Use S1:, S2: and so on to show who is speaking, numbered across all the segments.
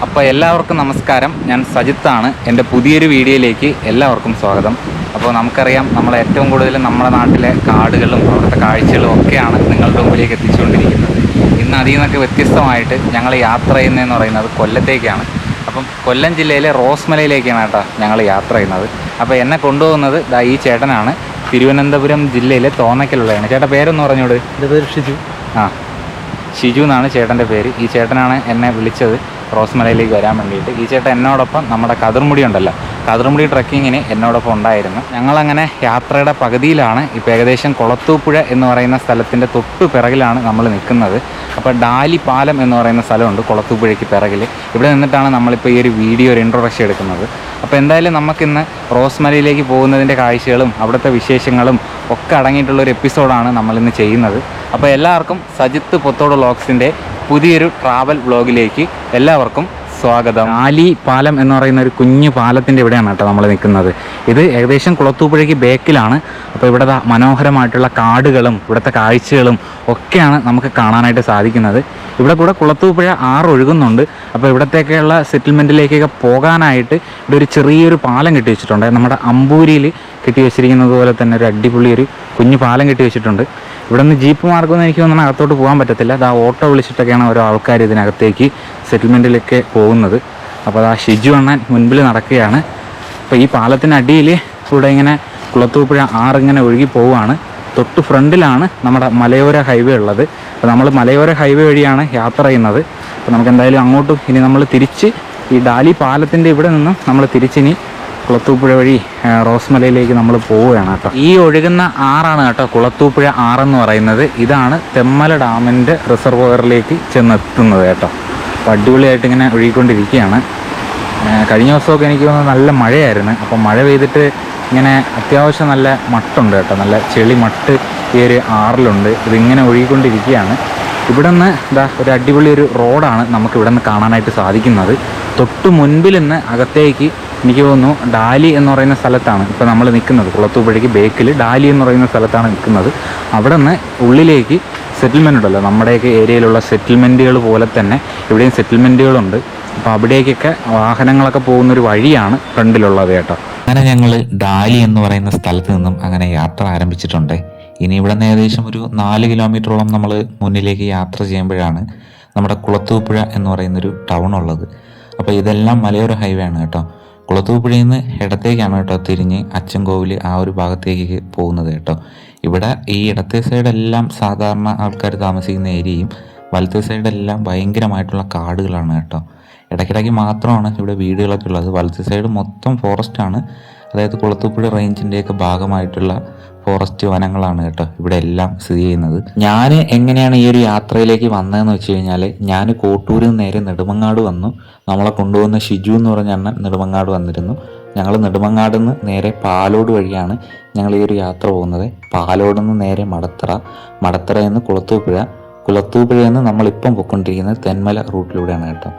S1: അപ്പോൾ എല്ലാവർക്കും നമസ്കാരം. ഞാൻ സജിത്താണ്. എൻ്റെ പുതിയൊരു വീഡിയോയിലേക്ക് എല്ലാവർക്കും സ്വാഗതം. അപ്പോൾ നമുക്കറിയാം, നമ്മൾ ഏറ്റവും കൂടുതൽ നമ്മുടെ നാട്ടിലെ കാടുകളും അവിടുത്തെ കാഴ്ചകളും ഒക്കെയാണ് നിങ്ങളുടെ മുമ്പിലേക്ക് എത്തിച്ചുകൊണ്ടിരിക്കുന്നത്. ഇന്ന് അതിൽ നിന്നൊക്കെ വ്യത്യസ്തമായിട്ട് ഞങ്ങൾ യാത്ര ചെയ്യുന്നതെന്ന് പറയുന്നത് കൊല്ലത്തേക്കാണ്. അപ്പം കൊല്ലം ജില്ലയിലെ റോസ്മലയിലേക്കാണ് കേട്ടോ ഞങ്ങൾ യാത്ര ചെയ്യുന്നത്. അപ്പോൾ എന്നെ കൊണ്ടുപോകുന്നത് ഈ ചേട്ടനാണ്. തിരുവനന്തപുരം ജില്ലയിലെ തോന്നയ്ക്കലുള്ളതാണ്. ചേട്ടാ പേരൊന്ന് പറഞ്ഞോട്.
S2: എൻ്റെ പേര് ഷിജു.
S1: ഷിജു എന്നാണ് ചേട്ടൻ്റെ പേര്. ഈ ചേട്ടനാണ് എന്നെ വിളിച്ചത് റോസ്മലയിലേക്ക് വരാൻ വേണ്ടിയിട്ട്. ഈ ചേട്ടൻ എന്നോടൊപ്പം നമ്മുടെ കതിർമുടി ഉണ്ടല്ലോ, കതിർമുടി ട്രക്കിങ്ങിന് എന്നോടൊപ്പം ഉണ്ടായിരുന്നു. ഞങ്ങളങ്ങനെ യാത്രയുടെ പകുതിയിലാണ്. ഇപ്പോൾ ഏകദേശം കുളത്തൂപ്പുഴ എന്ന് പറയുന്ന സ്ഥലത്തിൻ്റെ തൊട്ട് പിറകിലാണ് നമ്മൾ നിൽക്കുന്നത്. അപ്പോൾ ഡാലി പാലം എന്ന് പറയുന്ന സ്ഥലമുണ്ട് കുളത്തൂപ്പുഴയ്ക്ക് പിറകിൽ. ഇവിടെ നിന്നിട്ടാണ് നമ്മളിപ്പോൾ ഈ ഒരു വീഡിയോ ഒരു ഇൻട്രൊഡക്ഷൻ എടുക്കുന്നത്. അപ്പോൾ എന്തായാലും നമുക്കിന്ന് റോസ്മലയിലേക്ക് പോകുന്നതിൻ്റെ കാഴ്ചകളും അവിടുത്തെ വിശേഷങ്ങളും ഒക്കെ അടങ്ങിയിട്ടുള്ളൊരു എപ്പിസോഡാണ് നമ്മളിന്ന് ചെയ്യുന്നത്. അപ്പോൾ എല്ലാവർക്കും സജിത്ത് പൊത്തോട് വ്ളോഗ്സിൻ്റെ പുതിയൊരു ട്രാവൽ വ്ളോഗിലേക്ക് എല്ലാവർക്കും സ്വാഗതം. ഡാലി പാലം എന്ന് പറയുന്ന ഒരു കുഞ്ഞു പാലത്തിൻ്റെ ഇവിടെയാണ് കേട്ടോ നമ്മൾ നിൽക്കുന്നത്. ഇത് ഏകദേശം കുളത്തൂപ്പുഴയ്ക്ക് ബേക്കിലാണ്. അപ്പോൾ ഇവിടെ മനോഹരമായിട്ടുള്ള കാടുകളും ഇവിടുത്തെ കാഴ്ചകളും ഒക്കെയാണ് നമുക്ക് കാണാനായിട്ട് സാധിക്കുന്നത്. ഇവിടെ കൂടെ കുളത്തൂപ്പുഴ ആറ് ഒഴുകുന്നുണ്ട്. അപ്പോൾ ഇവിടത്തേക്കുള്ള സെറ്റിൽമെൻറ്റിലേക്കൊക്കെ പോകാനായിട്ട് ഇവിടെ ഒരു ചെറിയൊരു പാലം കെട്ടി വെച്ചിട്ടുണ്ട്. നമ്മുടെ അമ്പൂരിയിൽ കെട്ടി വെച്ചിരിക്കുന്നത് പോലെ തന്നെ ഒരു അടിപൊളി ഒരു കുഞ്ഞു പാലം കെട്ടി വെച്ചിട്ടുണ്ട്. ഇവിടെ നിന്ന് ജീപ്പ് മാർഗമൊന്നും എനിക്ക് തോന്നുന്നു അകത്തോട്ട് പോകാൻ പറ്റത്തില്ല. അത് ഓട്ടോ വിളിച്ചിട്ടൊക്കെയാണ് ഓരോ ആൾക്കാർ ഇതിനകത്തേക്ക് സെറ്റിൽമെൻറ്റിലൊക്കെ പോകുന്നത്. അപ്പോൾ ആ ഷിജു അണ്ണൻ മുൻപിൽ നടക്കുകയാണ്. അപ്പോൾ ഈ പാലത്തിനടിയിൽ ഇവിടെ ഇങ്ങനെ കുളത്തൂപ്പുഴ ആറിങ്ങനെ ഒഴുകി പോവുകയാണ്. തൊട്ട് ഫ്രണ്ടിലാണ് നമ്മുടെ മലയോര ഹൈവേ ഉള്ളത്. അപ്പോൾ നമ്മൾ മലയോര ഹൈവേ വഴിയാണ് യാത്ര ചെയ്യുന്നത്. അപ്പോൾ നമുക്ക് എന്തായാലും അങ്ങോട്ടും ഇനി നമ്മൾ തിരിച്ച് ഈ ഡാലി പാലത്തിൻ്റെ ഇവിടെ നിന്നും നമ്മൾ തിരിച്ചിനി കുളത്തൂപ്പുഴ വഴി റോസ്മലയിലേക്ക് നമ്മൾ പോവുകയാണ് കേട്ടോ. ഈ ഒഴുകുന്ന ആറാണ് കേട്ടോ കുളത്തൂപ്പുഴ ആറെന്ന് പറയുന്നത്. ഇതാണ് തെന്മല ഡാമിൻ്റെ റിസർവോയറിലേക്ക് ചെന്നെത്തുന്നത് കേട്ടോ. അപ്പോൾ അടിപൊളിയായിട്ട് ഇങ്ങനെ ഒഴുകിക്കൊണ്ടിരിക്കുകയാണ്. കഴിഞ്ഞ ദിവസമൊക്കെ എനിക്ക് തോന്നുന്നത് നല്ല മഴയായിരുന്നു. അപ്പോൾ മഴ പെയ്തിട്ട് ഇങ്ങനെ അത്യാവശ്യം നല്ല മട്ടുണ്ട് കേട്ടോ, നല്ല ചെളി മട്ട് ഈ ഒരു ആറിലുണ്ട്. ഇതിങ്ങനെ ഒഴുകിക്കൊണ്ടിരിക്കുകയാണ്. ഇവിടെ നിന്ന് ഒരു അടിപൊളി ഒരു റോഡാണ് നമുക്ക് ഇവിടെ നിന്ന് കാണാനായിട്ട് സാധിക്കുന്നത്. തൊട്ട് മുൻപിൽ നിന്ന് അകത്തേക്ക് എനിക്ക് തോന്നുന്നു ഡാലി എന്ന് പറയുന്ന സ്ഥലത്താണ് ഇപ്പോൾ നമ്മൾ നിൽക്കുന്നത്. കുളത്തൂപ്പുഴയ്ക്ക് ബേക്കിൽ ഡാലി എന്ന് പറയുന്ന സ്ഥലത്താണ് നിൽക്കുന്നത്. അവിടെ നിന്ന് ഉള്ളിലേക്ക് സെറ്റിൽമെൻ്റ് ഉണ്ടല്ലോ, നമ്മുടെയൊക്കെ ഏരിയയിലുള്ള സെറ്റിൽമെൻറ്റുകൾ പോലെ തന്നെ ഇവിടെയും സെറ്റിൽമെൻറ്റുകളുണ്ട്. അപ്പോൾ അവിടേക്കൊക്കെ വാഹനങ്ങളൊക്കെ പോകുന്നൊരു വഴിയാണ് ഫ്രണ്ടിലുള്ളത് കേട്ടോ.
S3: അങ്ങനെ ഞങ്ങൾ ഡാലി എന്ന് പറയുന്ന സ്ഥലത്ത് നിന്നും അങ്ങനെ യാത്ര ആരംഭിച്ചിട്ടുണ്ട്. ഇനി ഇവിടെ നിന്ന് ഏകദേശം ഒരു 4 കിലോമീറ്ററോളം നമ്മൾ മുന്നിലേക്ക് യാത്ര ചെയ്യുമ്പോഴാണ് നമ്മുടെ കുളത്തൂപ്പുഴ എന്ന് പറയുന്നൊരു ടൗൺ ഉള്ളത്. അപ്പോൾ ഇതെല്ലാം മലയോര ഹൈവേ ആണ് കേട്ടോ. കുളത്തൂപ്പുഴയിൽ നിന്ന് ഇടത്തേക്കാണ് കേട്ടോ തിരിഞ്ഞ് അച്ചൻകോവിൽ ആ ഒരു ഭാഗത്തേക്ക് പോകുന്നത് കേട്ടോ. ഇവിടെ ഈ ഇടത്തെ സൈഡെല്ലാം സാധാരണ ആൾക്കാർ താമസിക്കുന്ന ഏരിയയും വലത്തെ സൈഡെല്ലാം ഭയങ്കരമായിട്ടുള്ള കാടുകളാണ് കേട്ടോ. ഇടയ്ക്കിടയ്ക്ക് മാത്രമാണ് ഇവിടെ വീടുകളൊക്കെ ഉള്ളത്. വലത്തെ സൈഡ് മൊത്തം ഫോറസ്റ്റാണ്. അതായത് കുളത്തൂപ്പുഴ റേഞ്ചിൻ്റെയൊക്കെ ഭാഗമായിട്ടുള്ള ഫോറസ്റ്റ് വനങ്ങളാണ് കേട്ടോ ഇവിടെ എല്ലാം സ്ഥിതി ചെയ്യുന്നത്. ഞാൻ എങ്ങനെയാണ് ഈ ഒരു യാത്രയിലേക്ക് വന്നതെന്ന് വെച്ച് കഴിഞ്ഞാൽ, ഞാൻ കോട്ടൂരിൽ നിന്ന് നേരെ നെടുമങ്ങാട് വന്നു. നമ്മളെ കൊണ്ടുപോകുന്ന ഷിജു എന്ന് പറഞ്ഞ അണ്ണൻ നെടുമങ്ങാട് വന്നിരുന്നു. ഞങ്ങൾ നെടുമങ്ങാട് നിന്ന് നേരെ പാലോട് വഴിയാണ് ഞങ്ങൾ ഈ ഒരു യാത്ര പോകുന്നത്. പാലോട് നിന്ന് നേരെ മടത്തറയിൽ നിന്ന് കുളത്തൂപ്പുഴയിൽ നിന്ന് നമ്മളിപ്പം പോയിക്കൊണ്ടിരിക്കുന്നത് തെന്മല റൂട്ടിലൂടെയാണ് കേട്ടോ.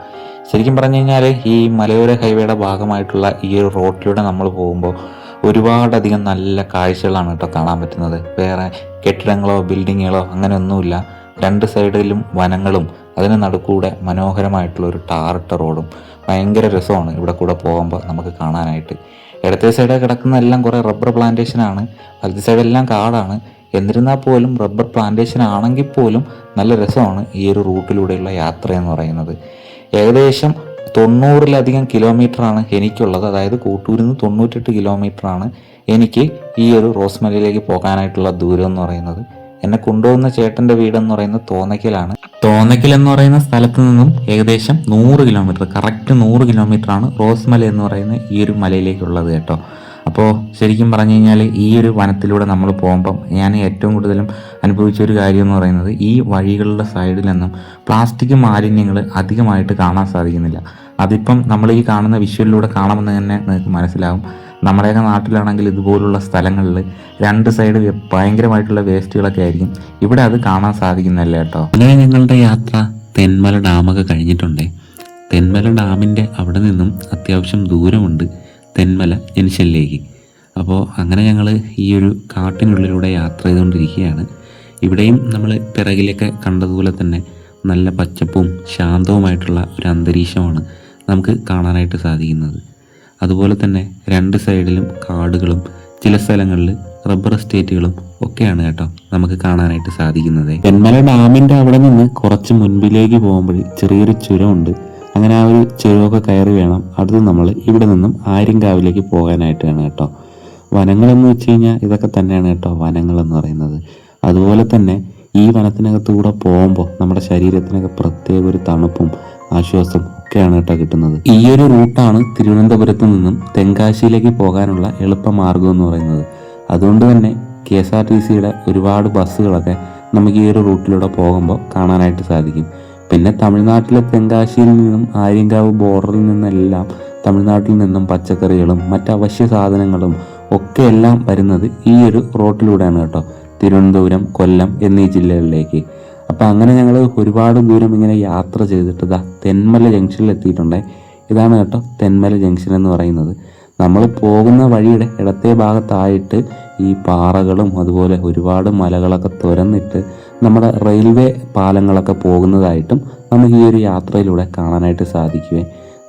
S3: ശരിക്കും പറഞ്ഞു കഴിഞ്ഞാൽ ഈ മലയോര ഹൈവേയുടെ ഭാഗമായിട്ടുള്ള ഈ ഒരു റോഡിലൂടെ നമ്മൾ പോകുമ്പോൾ ഒരുപാടധികം നല്ല കാഴ്ചകളാണ് കേട്ടോ കാണാൻ പറ്റുന്നത്. വേറെ കെട്ടിടങ്ങളോ ബിൽഡിങ്ങുകളോ അങ്ങനെയൊന്നുമില്ല. രണ്ട് സൈഡിലും വനങ്ങളും അതിന് നടുക്കൂടെ മനോഹരമായിട്ടുള്ള ഒരു ടാറിട്ട റോഡും. ഭയങ്കര രസമാണ് ഇവിടെ കൂടെ പോകുമ്പോൾ നമുക്ക് കാണാനായിട്ട്. ഇടത്തെ സൈഡ് കിടക്കുന്നതെല്ലാം കുറേ റബ്ബർ പ്ലാന്റേഷനാണ്, വലത്തെ സൈഡെല്ലാം കാടാണ്. എന്നിരുന്നാൽ പോലും റബ്ബർ പ്ലാന്റേഷൻ ആണെങ്കിൽ പോലും നല്ല രസമാണ് ഈ ഒരു റൂട്ടിലൂടെയുള്ള യാത്ര എന്ന് പറയുന്നത്. ഏകദേശം 90-ലധികം കിലോമീറ്ററാണ് എനിക്കുള്ളത്. അതായത് കോട്ടൂരിൽ നിന്ന് 98 കിലോമീറ്ററാണ് എനിക്ക് ഈ ഒരു റോസ്മലയിലേക്ക് പോകാനായിട്ടുള്ള ദൂരം എന്ന് പറയുന്നത്. എന്നെ കൊണ്ടുപോകുന്ന ചേട്ടൻ്റെ വീടെന്ന് പറയുന്നത് തോന്നയ്ക്കലാണ്. തോന്നയ്ക്കൽ എന്ന് പറയുന്ന സ്ഥലത്ത് നിന്നും ഏകദേശം 100 കിലോമീറ്റർ, കറക്റ്റ് 100 കിലോമീറ്ററാണ് റോസ്മല എന്ന് പറയുന്ന ഈ ഒരു മലയിലേക്കുള്ളത് കേട്ടോ. അപ്പോൾ ശരിക്കും പറഞ്ഞു കഴിഞ്ഞാൽ ഈ ഒരു വനത്തിലൂടെ നമ്മൾ പോകുമ്പം ഞാൻ ഏറ്റവും കൂടുതലും അനുഭവിച്ചൊരു കാര്യം എന്ന് പറയുന്നത്, ഈ വഴികളുടെ സൈഡിലൊന്നും പ്ലാസ്റ്റിക് മാലിന്യങ്ങൾ അധികമായിട്ട് കാണാൻ സാധിക്കുന്നില്ല. അതിപ്പം നമ്മൾ ഈ കാണുന്ന വിഷ്വലിലൂടെ കാണുമെന്ന് തന്നെ നിങ്ങൾക്ക് മനസ്സിലാവും. നമ്മുടെയൊക്കെ നാട്ടിലാണെങ്കിൽ ഇതുപോലുള്ള സ്ഥലങ്ങളിൽ രണ്ട് സൈഡ് ഭയങ്കരമായിട്ടുള്ള വേസ്റ്റുകളൊക്കെ ആയിരിക്കും. ഇവിടെ അത് കാണാൻ സാധിക്കുന്നില്ല കേട്ടോ.
S4: അങ്ങനെ ഞങ്ങളുടെ യാത്ര തെന്മല ഡാമൊക്കെ കഴിഞ്ഞിട്ടുണ്ട്. തെന്മല ഡാമിൻ്റെ അവിടെ നിന്നും അത്യാവശ്യം ദൂരമുണ്ട് തെന്മല ജംഗ്ഷനിലേക്ക്. അപ്പോൾ അങ്ങനെ ഞങ്ങൾ ഈ ഒരു കാട്ടിനുള്ളിലൂടെ യാത്ര ചെയ്തുകൊണ്ടിരിക്കുകയാണ്. ഇവിടെയും നമ്മൾ പിറകിലൊക്കെ കണ്ടതുപോലെ തന്നെ നല്ല പച്ചപ്പും ശാന്തവുമായിട്ടുള്ള ഒരു അന്തരീക്ഷമാണ് നമുക്ക് കാണാനായിട്ട് സാധിക്കുന്നത്. അതുപോലെ തന്നെ രണ്ട് സൈഡിലും കാടുകളും ചില സ്ഥലങ്ങളിൽ റബ്ബർ എസ്റ്റേറ്റുകളും ഒക്കെയാണ് കേട്ടോ നമുക്ക് കാണാനായിട്ട് സാധിക്കുന്നത്. തെന്മല ഡാമിൻ്റെ അവിടെ നിന്ന് കുറച്ച് മുൻപിലേക്ക് പോകുമ്പോൾ ചെറിയൊരു ചുരമുണ്ട്. അങ്ങനെ ആ ഒരു ചുരമൊക്കെ കയറി വേണം അടുത്ത് നമ്മൾ ഇവിടെ നിന്നും ആര്യങ്കാവിലേക്ക് പോകാനായിട്ടാണ് കേട്ടോ. വനങ്ങളെന്ന് വെച്ച് കഴിഞ്ഞാൽ ഇതൊക്കെ തന്നെയാണ് കേട്ടോ വനങ്ങളെന്ന് പറയുന്നത്. അതുപോലെ തന്നെ ഈ വനത്തിനകത്തൂടെ പോകുമ്പോൾ നമ്മുടെ ശരീരത്തിനൊക്കെ പ്രത്യേക ഒരു തണുപ്പും ആശ്വാസം ഒക്കെയാണ് കേട്ടോ കിട്ടുന്നത്. ഈ ഒരു റൂട്ടാണ് തിരുവനന്തപുരത്ത് നിന്നും തെങ്കാശിയിലേക്ക് പോകാനുള്ള എളുപ്പമാർഗം എന്ന് പറയുന്നത്. അതുകൊണ്ട് തന്നെ KSRTCയുടെ ഒരുപാട് ബസ്സുകളൊക്കെ നമുക്ക് ഈ ഒരു റൂട്ടിലൂടെ പോകുമ്പോൾ കാണാനായിട്ട് സാധിക്കും. പിന്നെ തമിഴ്നാട്ടിലെ തെങ്കാശിയിൽ നിന്നും ആര്യങ്കാവ് ബോർഡറിൽ നിന്നെല്ലാം തമിഴ്നാട്ടിൽ നിന്നും പച്ചക്കറികളും മറ്റ് അവശ്യ സാധനങ്ങളും ഒക്കെ എല്ലാം വരുന്നത് ഈ ഒരു റോട്ടിലൂടെയാണ് കേട്ടോ, തിരുവനന്തപുരം, കൊല്ലം എന്നീ ജില്ലകളിലേക്ക്. അപ്പം അങ്ങനെ ഞങ്ങൾ ഒരുപാട് ദൂരം ഇങ്ങനെ യാത്ര ചെയ്തിട്ട് തെന്മല ജംഗ്ഷനിൽ എത്തിയിട്ടുണ്ടേ. ഇതാണ് കേട്ടോ തെന്മല ജംഗ്ഷൻ എന്ന് പറയുന്നത്. നമ്മൾ പോകുന്ന വഴിയുടെ ഇടത്തെ ഭാഗത്തായിട്ട് ഈ പാറകളും അതുപോലെ ഒരുപാട് മലകളൊക്കെ തുരന്നിട്ട് നമ്മുടെ റെയിൽവേ പാലങ്ങളൊക്കെ പോകുന്നതായിട്ടും നമുക്ക് ഈ ഒരു യാത്രയിലൂടെ കാണാനായിട്ട് സാധിക്കുവേ.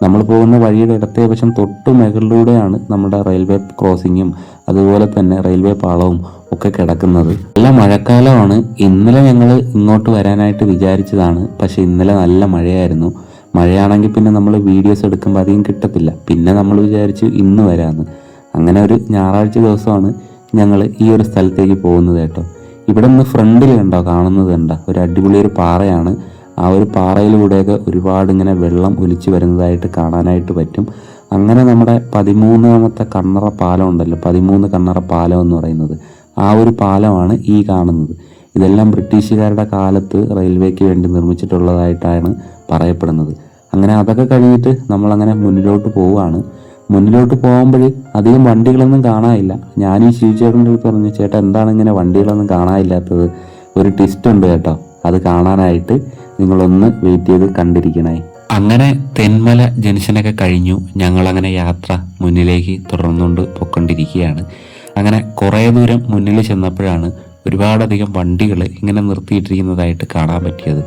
S4: നമ്മൾ പോകുന്ന വഴിയുടെ ഇടത്തെ വശം തൊട്ട് മുകളിലൂടെയാണ് നമ്മുടെ റെയിൽവേ ക്രോസിങ്ങും അതുപോലെ തന്നെ റെയിൽവേ പാളവും ഒക്കെ കിടക്കുന്നത്. നല്ല മഴക്കാലമാണ്. ഇന്നലെ ഞങ്ങൾ ഇങ്ങോട്ട് വരാനായിട്ട് വിചാരിച്ചതാണ്, പക്ഷെ ഇന്നലെ നല്ല മഴയായിരുന്നു. മഴയാണെങ്കിൽ പിന്നെ നമ്മൾ വീഡിയോസ് എടുക്കുമ്പോൾ അധികം കിട്ടത്തില്ല. പിന്നെ നമ്മൾ വിചാരിച്ചു ഇന്ന് വരാമെന്ന്. അങ്ങനെ ഒരു ഞായറാഴ്ച ദിവസമാണ് ഞങ്ങൾ ഈ ഒരു സ്ഥലത്തേക്ക് പോകുന്നത് കേട്ടോ. ഇവിടെ നിന്ന് ഫ്രണ്ടിൽ കാണുന്നത് ഒരു അടിപൊളി ഒരു പാറയാണ്. ആ ഒരു പാറയിലൂടെയൊക്കെ ഒരുപാട് ഇങ്ങനെ വെള്ളം ഒലിച്ചു വരുന്നതായിട്ട് കാണാനായിട്ട് പറ്റും. അങ്ങനെ നമ്മുടെ 13ാമത്തെ കണ്ണറ പാലം ഉണ്ടല്ലോ, 13 കണ്ണറ പാലം എന്ന് പറയുന്നത്, ആ ഒരു പാലമാണ് ഈ കാണുന്നത്. ഇതെല്ലാം ബ്രിട്ടീഷുകാരുടെ കാലത്ത് റെയിൽവേക്ക് വേണ്ടി നിർമ്മിച്ചിട്ടുള്ളതായിട്ടാണ് പറയപ്പെടുന്നത്. അങ്ങനെ അതൊക്കെ കഴിഞ്ഞിട്ട് നമ്മളങ്ങനെ മുന്നിലോട്ട് പോവുകയാണ്. മുന്നിലോട്ട് പോകുമ്പോൾ അധികം വണ്ടികളൊന്നും കാണാനില്ല. ഞാൻ ഈ ശിവചേട്ടൻ്റെ അടുത്ത് പറഞ്ഞു, ചേട്ടാ എന്താണ് ഇങ്ങനെ വണ്ടികളൊന്നും കാണാനില്ലാത്തത്, ഒരു ട്വിസ്റ്റ് ഉണ്ട് കേട്ടോ, അത് കാണാനായിട്ട് നിങ്ങളൊന്ന് വെയിറ്റ് ചെയ്ത് കണ്ടിരിക്കണേ. അങ്ങനെ തെന്മല ജംഗ്ഷനൊക്കെ കഴിഞ്ഞു. ഞങ്ങളങ്ങനെ യാത്ര മുന്നിലേക്ക് തുടർന്നുകൊണ്ട് പൊയ്ക്കൊണ്ടിരിക്കുകയാണ്. അങ്ങനെ കുറേ ദൂരം മുന്നിൽ ചെന്നപ്പോഴാണ് ഒരുപാടധികം വണ്ടികൾ ഇങ്ങനെ നിർത്തിയിട്ടിരിക്കുന്നതായിട്ട് കാണാൻ പറ്റിയത്.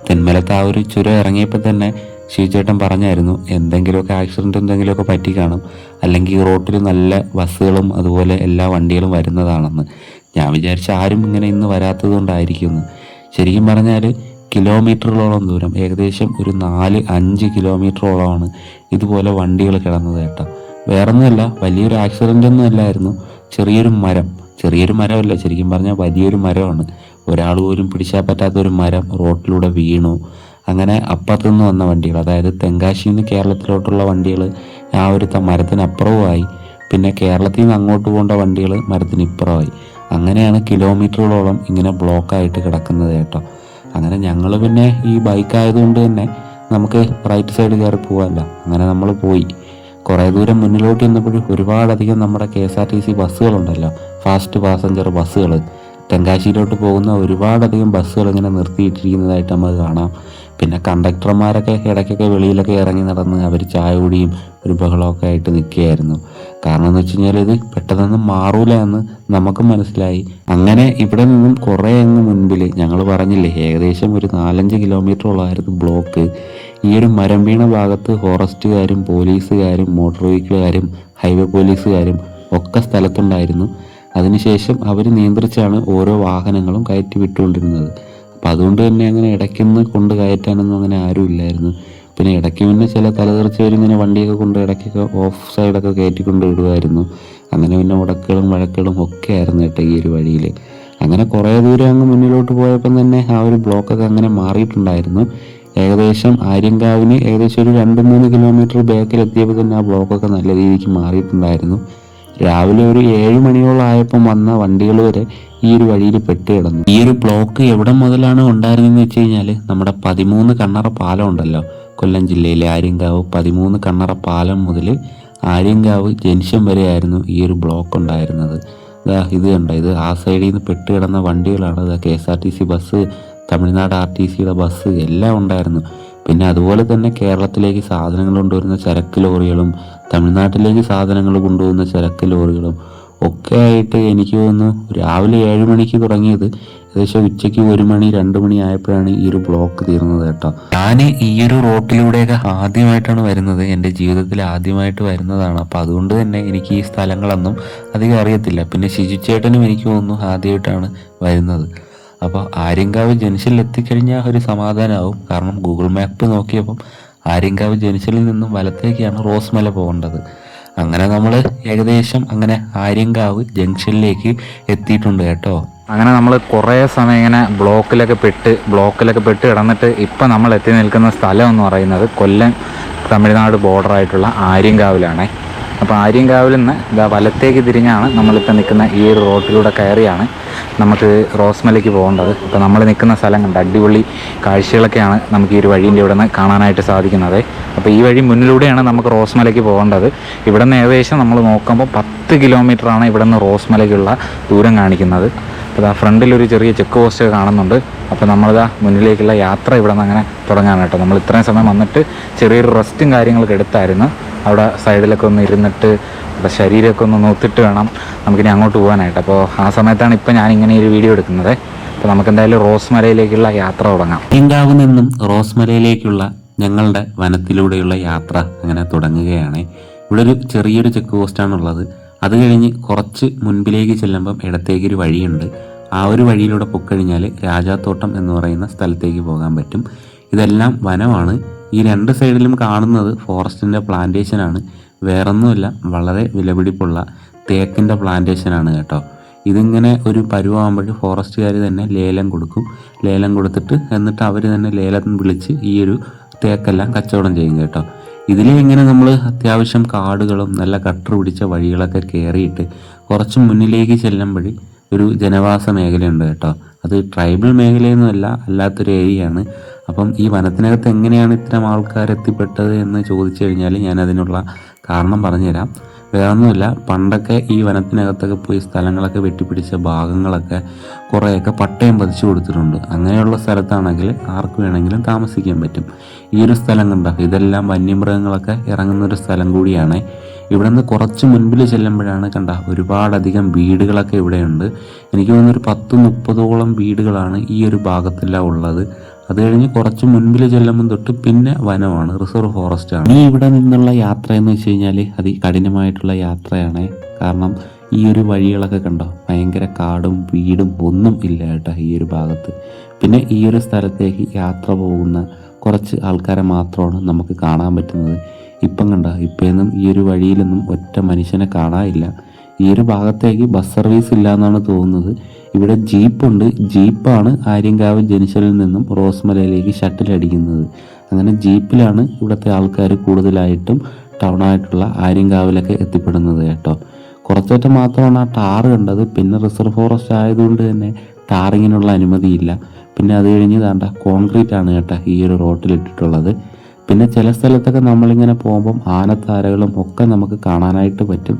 S4: തെന്മലത്ത് ആ ഒരു ചുരം ഇറങ്ങിയപ്പോൾ തന്നെ ശിവചേട്ടൻ പറഞ്ഞായിരുന്നു എന്തെങ്കിലുമൊക്കെ ആക്സിഡൻറ്റ് എന്തെങ്കിലുമൊക്കെ പറ്റി കാണും, അല്ലെങ്കിൽ റോട്ടിൽ നല്ല ബസ്സുകളും അതുപോലെ എല്ലാ വണ്ടികളും വരുന്നതാണെന്ന്. ഞാൻ വിചാരിച്ച ആരും ഇങ്ങനെ ഇന്ന് വരാത്തത് കൊണ്ടായിരിക്കുമെന്ന്. ശരിക്കും പറഞ്ഞാൽ കിലോമീറ്ററുകളോളം ദൂരം, ഏകദേശം ഒരു 4-5 കിലോമീറ്ററോളമാണ് ഇതുപോലെ വണ്ടികൾ കിടന്നത് കേട്ടോ. വേറൊന്നുമല്ല, വലിയൊരു ആക്സിഡൻ്റ് ഒന്നും അല്ലായിരുന്നു. ചെറിയൊരു മരമല്ല, ശരിക്കും പറഞ്ഞാൽ വലിയൊരു മരമാണ്. ഒരാൾ പോലും പിടിച്ചാൽ പറ്റാത്തൊരു മരം റോട്ടിലൂടെ വീണു. അങ്ങനെ അപ്പുറത്തുനിന്ന് വന്ന വണ്ടികൾ, അതായത് തെങ്കാശിയിൽ നിന്ന് കേരളത്തിലോട്ടുള്ള വണ്ടികൾ ആ ഒരു മരത്തിനപ്പുറവുമായി, പിന്നെ കേരളത്തിൽ നിന്ന് അങ്ങോട്ട് പോകേണ്ട വണ്ടികൾ മരത്തിന് ഇപ്പുറമായി. അങ്ങനെയാണ് കിലോമീറ്ററുകളോളം ഇങ്ങനെ ബ്ലോക്കായിട്ട് കിടക്കുന്നത് കേട്ടോ. അങ്ങനെ ഞങ്ങൾ പിന്നെ ഈ ബൈക്ക് ആയതുകൊണ്ട് തന്നെ നമുക്ക് റൈറ്റ് സൈഡ് കയറി പോകാമല്ലോ. അങ്ങനെ നമ്മൾ പോയി. കുറേ ദൂരം മുന്നിലോട്ട് ചെന്നപ്പോഴും ഒരുപാടധികം നമ്മുടെ KSRTC ബസ്സുകളുണ്ടല്ലോ, ഫാസ്റ്റ് പാസഞ്ചർ ബസ്സുകൾ, തെങ്കാശിയിലോട്ട് പോകുന്ന ഒരുപാടധികം ബസ്സുകൾ ഇങ്ങനെ നിർത്തിയിട്ടിരിക്കുന്നതായിട്ട് നമുക്ക് കാണാം. പിന്നെ കണ്ടക്ടർമാരൊക്കെ ഇടയ്ക്കൊക്കെ വെളിയിലൊക്കെ ഇറങ്ങി നടന്ന് അവർ ചായ കുടിയും ഒരു ബഹളമൊക്കെ ആയിട്ട് നിൽക്കുകയായിരുന്നു. കാരണം എന്ന് വെച്ച് കഴിഞ്ഞാൽ ഇത് പെട്ടെന്നൊന്നും മാറൂല എന്ന് നമുക്കും മനസ്സിലായി. അങ്ങനെ ഇവിടെ നിന്നും കുറേ അങ്ങ് മുൻപിൽ ഞങ്ങൾ പറഞ്ഞില്ലേ, ഏകദേശം ഒരു 4-5 കിലോമീറ്ററോളമായിരുന്നു ബ്ലോക്ക്. ഈ ഒരു മരം വീണ ഭാഗത്ത് ഫോറസ്റ്റുകാരും പോലീസുകാരും മോട്ടോർ വെഹിക്കിളുകാരും ഹൈവേ പോലീസുകാരും ഒക്കെ സ്ഥലത്തുണ്ടായിരുന്നു. അതിനുശേഷം അവർ നിയന്ത്രിച്ചാണ് ഓരോ വാഹനങ്ങളും കയറ്റി വിട്ടുകൊണ്ടിരുന്നത്. അപ്പം അതുകൊണ്ട് തന്നെ അങ്ങനെ ഇടയ്ക്കൊന്ന് കൊണ്ട് കയറ്റാനൊന്നും അങ്ങനെ ആരും ഇല്ലായിരുന്നു. പിന്നെ ഇടയ്ക്ക് പിന്നെ ചില തലതെറിച്ചവരിങ്ങനെ വണ്ടിയൊക്കെ കൊണ്ട് ഇടയ്ക്കൊക്കെ ഓഫ് സൈഡൊക്കെ കയറ്റിക്കൊണ്ട് വിടുമായിരുന്നു. അങ്ങനെ പിന്നെ ഉടക്കുകളും വഴക്കുകളും ഒക്കെ ആയിരുന്നു കേട്ടോ ഈ ഒരു വഴിയിൽ. അങ്ങനെ കുറേ ദൂരം അങ്ങ് മുന്നിലോട്ട് പോയപ്പം തന്നെ ആ ഒരു ബ്ലോക്കൊക്കെ അങ്ങനെ മാറിയിട്ടുണ്ടായിരുന്നു. ഏകദേശം ആര്യങ്കാവിന് ഏകദേശം ഒരു 2-3 കിലോമീറ്റർ ബാക്കിലെത്തിയപ്പോൾ തന്നെ ആ ബ്ലോക്കൊക്കെ നല്ല രീതിക്ക് മാറിയിട്ടുണ്ടായിരുന്നു. രാവിലെ ഒരു 7 മണിയോളം ആയപ്പം വന്ന വണ്ടികൾ വരെ ഈ ഒരു വഴിയിൽ പെട്ട് കിടന്നു. ഈ ഒരു ബ്ലോക്ക് എവിടെ മുതലാണ് ഉണ്ടായിരുന്നതെന്ന് വെച്ച് കഴിഞ്ഞാൽ നമ്മുടെ 13 കണ്ണറ പാലം ഉണ്ടല്ലോ, കൊല്ലം ജില്ലയിലെ ആര്യങ്കാവ് 13 കണ്ണറ പാലം മുതൽ ആര്യങ്കാവ് ജംഗ്ഷൻ വരെയായിരുന്നു ഈ ഒരു ബ്ലോക്ക് ഉണ്ടായിരുന്നത്. ഇത് കണ്ടോ, ഇത് ആ സൈഡിൽ നിന്ന് പെട്ട് കിടന്ന വണ്ടികളാണ്. KSRTC ബസ്, തമിഴ്നാട് RTCയുടെ ബസ് എല്ലാം ഉണ്ടായിരുന്നു. പിന്നെ അതുപോലെ തന്നെ കേരളത്തിലേക്ക് സാധനങ്ങൾ കൊണ്ടുവരുന്ന ചരക്ക് ലോറികളും തമിഴ്നാട്ടിലേക്ക് സാധനങ്ങൾ കൊണ്ടുപോകുന്ന ചരക്ക് ലോറികളും ഒക്കെ ആയിട്ട് എനിക്ക് തോന്നുന്നു രാവിലെ 7 മണിക്ക് തുടങ്ങിയത് ഏകദേശം ഉച്ചയ്ക്ക് 1 മണി 2 മണി ആയപ്പോഴാണ് ഈ ഒരു ബ്ലോക്ക് തീർന്നത് കേട്ടോ.
S3: ഞാൻ ഈ ഒരു റോട്ടിലൂടെയൊക്കെ ആദ്യമായിട്ടാണ് വരുന്നത്, എൻ്റെ ജീവിതത്തിൽ ആദ്യമായിട്ട് വരുന്നതാണ്. അപ്പോൾ അതുകൊണ്ട് തന്നെ എനിക്ക് ഈ സ്ഥലങ്ങളൊന്നും അധികം അറിയത്തില്ല. പിന്നെ ഷിജു ചേട്ടനും എനിക്ക് തോന്നുന്നു ആദ്യമായിട്ടാണ് വരുന്നത്. അപ്പോൾ ആര്യങ്കാവ് ജംഗ്ഷനിൽ എത്തിക്കഴിഞ്ഞാൽ ഒരു സമാധാനമാവും. കാരണം ഗൂഗിൾ മാപ്പ് നോക്കിയപ്പം ആര്യങ്കാവ് ജംഗ്ഷനിൽ നിന്നും വലത്തേക്കാണ് റോസ്മല പോകേണ്ടത്. അങ്ങനെ നമ്മൾ ഏകദേശം അങ്ങനെ ആര്യങ്കാവ് ജംഗ്ഷനിലേക്ക് എത്തിയിട്ടുണ്ട് കേട്ടോ.
S1: അങ്ങനെ നമ്മൾ കുറേ സമയം ഇങ്ങനെ ബ്ലോക്കിലൊക്കെ പെട്ട് കിടന്നിട്ട് ഇപ്പം നമ്മൾ എത്തി നിൽക്കുന്ന സ്ഥലം എന്ന് പറയുന്നത് കൊല്ലം തമിഴ്നാട് ബോർഡറായിട്ടുള്ള ആര്യങ്കാവിലാണേ. അപ്പോൾ ആര്യങ്കാവിൽ നിന്ന് ഇതാ വലത്തേക്ക് തിരിഞ്ഞാണ് നമ്മളിപ്പോൾ നിൽക്കുന്ന ഈ ഒരു റോട്ടിലൂടെ കയറിയാണ് നമുക്ക് റോസ്മലയ്ക്ക് പോകേണ്ടത്. അപ്പോൾ നമ്മൾ നിൽക്കുന്ന സ്ഥലം കണ്ട് അടിപൊളി കാഴ്ചകളൊക്കെയാണ് നമുക്ക് ഈ ഒരു വഴീൻ്റെ ഇവിടെ നിന്ന് കാണാനായിട്ട് സാധിക്കുന്നത്. അപ്പോൾ ഈ വഴി മുന്നിലൂടെയാണ് നമുക്ക് റോസ്മലയ്ക്ക് പോകേണ്ടത്. ഇവിടെ നിന്ന് ഏകദേശം നമ്മൾ നോക്കുമ്പോൾ 10 കിലോമീറ്ററാണ് ഇവിടെ നിന്ന് റോസ്മലയ്ക്കുള്ള ദൂരം കാണിക്കുന്നത്. അപ്പോൾ ആ ഫ്രണ്ടിലൊരു ചെറിയ ചെക്ക് പോസ്റ്റ് കാണുന്നുണ്ട്. അപ്പോൾ നമ്മളിതാ മുന്നിലേക്കുള്ള യാത്ര ഇവിടെ നിന്ന് അങ്ങനെ തുടങ്ങാൻ കേട്ടോ. നമ്മൾ ഇത്രയും സമയം വന്നിട്ട് ചെറിയൊരു റെസ്റ്റും കാര്യങ്ങളൊക്കെ എടുത്തായിരുന്നു. അവിടെ സൈഡിലൊക്കെ ഒന്ന് ഇരുന്നിട്ട് അവിടെ ശരീരമൊക്കെ ഒന്ന് നോത്തിട്ട് വേണം നമുക്കിനി അങ്ങോട്ട് പോകാനായിട്ട്. അപ്പോൾ ആ സമയത്താണ് ഇപ്പോൾ ഞാൻ ഇങ്ങനെ ഒരു വീഡിയോ എടുക്കുന്നത്. അപ്പോൾ നമുക്ക് എന്തായാലും റോസ്മലയിലേക്കുള്ള യാത്ര തുടങ്ങാം.
S4: ആര്യങ്കാവിൽ നിന്നും റോസ്മലയിലേക്കുള്ള ഞങ്ങളുടെ വനത്തിലൂടെയുള്ള യാത്ര അങ്ങനെ തുടങ്ങുകയാണ്. ഇവിടെ ഒരു ചെറിയൊരു ചെക്ക് പോസ്റ്റാണുള്ളത്. അത് കഴിഞ്ഞ് കുറച്ച് മുൻപിലേക്ക് ചെല്ലുമ്പം ഇടത്തേക്കൊരു വഴിയുണ്ട്. ആ ഒരു വഴിയിലൂടെ പൊക്കഴിഞ്ഞാൽ രാജാത്തോട്ടം എന്ന് പറയുന്ന സ്ഥലത്തേക്ക് പോകാൻ പറ്റും. ഇതെല്ലാം വനമാണ്. ഈ 2 സൈഡിലും കാണുന്നത് ഫോറസ്റ്റിൻ്റെ പ്ലാന്റേഷനാണ്. വേറൊന്നുമില്ല, വളരെ വിലപിടിപ്പുള്ള തേക്കിൻ്റെ പ്ലാന്റേഷനാണ് കേട്ടോ. ഇതിങ്ങനെ ഒരു പരുവാകുമ്പോൾ ഫോറസ്റ്റുകാർ തന്നെ ലേലം കൊടുക്കും. ലേലം കൊടുത്തിട്ട് എന്നിട്ട് അവർ തന്നെ ലേലം വിളിച്ച് ഈ ഒരു തേക്കെല്ലാം കച്ചവടം ചെയ്യും കേട്ടോ. ഇതിലെ ഇങ്ങനെ നമ്മൾ അത്യാവശ്യം കാടുകളും നല്ല കട്ടർ പിടിച്ച വഴികളൊക്കെ കയറിയിട്ട് കുറച്ച് മുന്നിലേക്ക് ചെല്ലുമ്പോൾ ഒരു ജനവാസ മേഖലയുണ്ട് കേട്ടോ. അത് ട്രൈബൽ മേഖലയൊന്നുമല്ല, അല്ലാത്തൊരു ഏരിയയാണ്. അപ്പം ഈ വനത്തിനകത്ത് എങ്ങനെയാണ് ഇത്തരം ആൾക്കാർ എത്തിപ്പെട്ടത് എന്ന് ചോദിച്ചു കഴിഞ്ഞാൽ ഞാൻ അതിനുള്ള കാരണം പറഞ്ഞുതരാം. വേറൊന്നുമില്ല, പണ്ടൊക്കെ ഈ വനത്തിനകത്തൊക്കെ പോയി സ്ഥലങ്ങളൊക്കെ വെട്ടിപ്പിടിച്ച ഭാഗങ്ങളൊക്കെ കുറേയൊക്കെ പട്ടയം പതിച്ചു കൊടുത്തിട്ടുണ്ട്. അങ്ങനെയുള്ള സ്ഥലത്താണെങ്കിൽ ആർക്ക് വേണമെങ്കിലും താമസിക്കാൻ പറ്റും. ഈ ഒരു സ്ഥലം കണ്ടോ, ഇതെല്ലാം വന്യമൃഗങ്ങളൊക്കെ ഇറങ്ങുന്നൊരു സ്ഥലം കൂടിയാണ്. ഇവിടെ നിന്ന് കുറച്ച് മുൻപിൽ ചെല്ലുമ്പോഴാണ് കണ്ട ഒരുപാടധികം വീടുകളൊക്കെ ഇവിടെയുണ്ട്. എനിക്ക് തോന്നുന്നു ഒരു 10-30ഓളം വീടുകളാണ് ഈ ഒരു ഭാഗത്തെല്ലാം ഉള്ളത്. അത് കഴിഞ്ഞ് കുറച്ച് മുൻപിൽ ചെല്ലുമ്പോൾ തൊട്ട് പിന്നെ വനമാണ്, റിസർവ് ഫോറസ്റ്റ് ആണ്. ഈ ഇവിടെ നിന്നുള്ള യാത്ര എന്ന് വെച്ച് കഴിഞ്ഞാൽ അതികഠിനമായിട്ടുള്ള യാത്രയാണ്. കാരണം ഈ ഒരു വഴികളൊക്കെ കണ്ടോ, ഭയങ്കര കാടും വീടും ഒന്നും ഇല്ല കേട്ടോ ഈ ഒരു ഭാഗത്ത്. പിന്നെ ഈ ഒരു സ്ഥലത്തേക്ക് യാത്ര പോകുന്ന കുറച്ച് ആൾക്കാരെ മാത്രമാണ് നമുക്ക് കാണാൻ പറ്റുന്നത്. ഇപ്പം കണ്ടോ, ഇപ്പോഴൊന്നും ഈ ഒരു വഴിയിലൊന്നും ഒറ്റ മനുഷ്യനെ കാണാനില്ല. ഈ ഒരു ഭാഗത്തേക്ക് ബസ് സർവീസ് ഇല്ല എന്നാണ് തോന്നുന്നത്. ഇവിടെ ജീപ്പുണ്ട്. ജീപ്പാണ് ആര്യങ്കാവ് ജംഗ്ഷനിൽ നിന്നും റോസ്മലയിലേക്ക് ഷട്ടിൽ അടിക്കുന്നത്. അങ്ങനെ ജീപ്പിലാണ് ഇവിടുത്തെ ആൾക്കാർ കൂടുതലായിട്ടും ടൗണായിട്ടുള്ള ആര്യങ്കാവിലൊക്കെ എത്തിപ്പെടുന്നത് കേട്ടോ. കുറച്ചേറ്റം മാത്രമാണ് ആ ടാറ് കണ്ടത്. പിന്നെ റിസർവ് ഫോറസ്റ്റ് ആയതുകൊണ്ട് തന്നെ ടാറിങ്ങിനുള്ള അനുമതിയില്ല. പിന്നെ അത് കഴിഞ്ഞ് താണ്ട കോൺക്രീറ്റ് ആണ് കേട്ടോ ഈ ഒരു റോട്ടിലിട്ടിട്ടുള്ളത്. പിന്നെ ചില സ്ഥലത്തൊക്കെ നമ്മളിങ്ങനെ പോകുമ്പം ആനത്താരകളും ഒക്കെ നമുക്ക് കാണാനായിട്ട് പറ്റും.